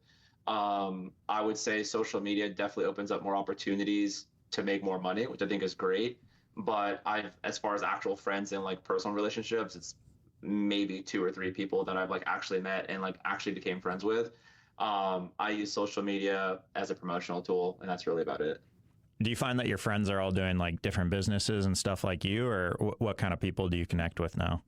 Speaker 4: I would say social media definitely opens up more opportunities to make more money, which I think is great. But as far as actual friends and like personal relationships, it's maybe 2 or 3 people that I've like actually met and like actually became friends with. I use social media as a promotional tool, and that's really about it.
Speaker 3: Do you find that your friends are all doing like different businesses and stuff like you, or what kind of people do you connect with now?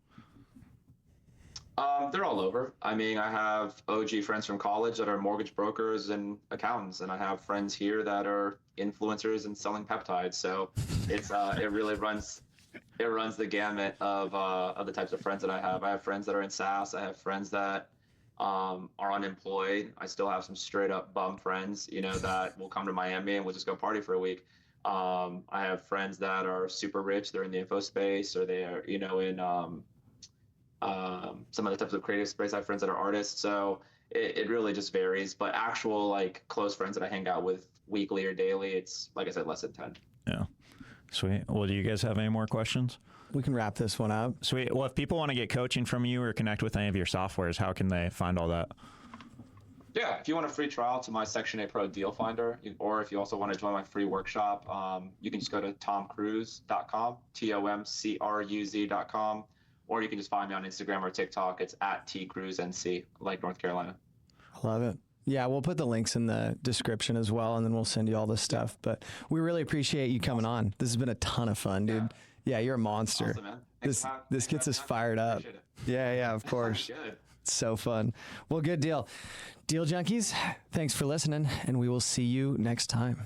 Speaker 4: They're all over. I mean, I have OG friends from college that are mortgage brokers and accountants, and I have friends here that are influencers and selling peptides. So it's it really runs the gamut of the types of friends that I have. I have friends that are in SaaS. I have friends that are unemployed. I still have some straight up bum friends, that will come to Miami and we'll just go party for a week. I have friends that are super rich. They're in the info space, or they are, in some other types of creative space. I have friends that are artists. So it really just varies. But actual like close friends that I hang out with weekly or daily, it's like I said, less than 10.
Speaker 3: Yeah. Sweet. Well, do you guys have any more questions?
Speaker 2: We can wrap this one up.
Speaker 3: Sweet. Well, if people want to get coaching from you or connect with any of your softwares, how can they find all that?
Speaker 4: Yeah, if you want a free trial to my Section 8 Pro Deal Finder, or if you also want to join my free workshop, you can just go to tomcruz.com, TOMCRUZ.com, or you can just find me on Instagram or TikTok. It's at TCruzNC, like North Carolina.
Speaker 2: Love it. Yeah, we'll put the links in the description as well, and then we'll send you all this stuff. But we really appreciate you coming on. This has been a ton of fun, dude. Yeah, you're a monster.
Speaker 4: Awesome, man.
Speaker 2: This gets us fired up. Yeah, of course.
Speaker 4: Good.
Speaker 2: It's so fun. Well, good deal. Deal Junkies, thanks for listening, and we will see you next time.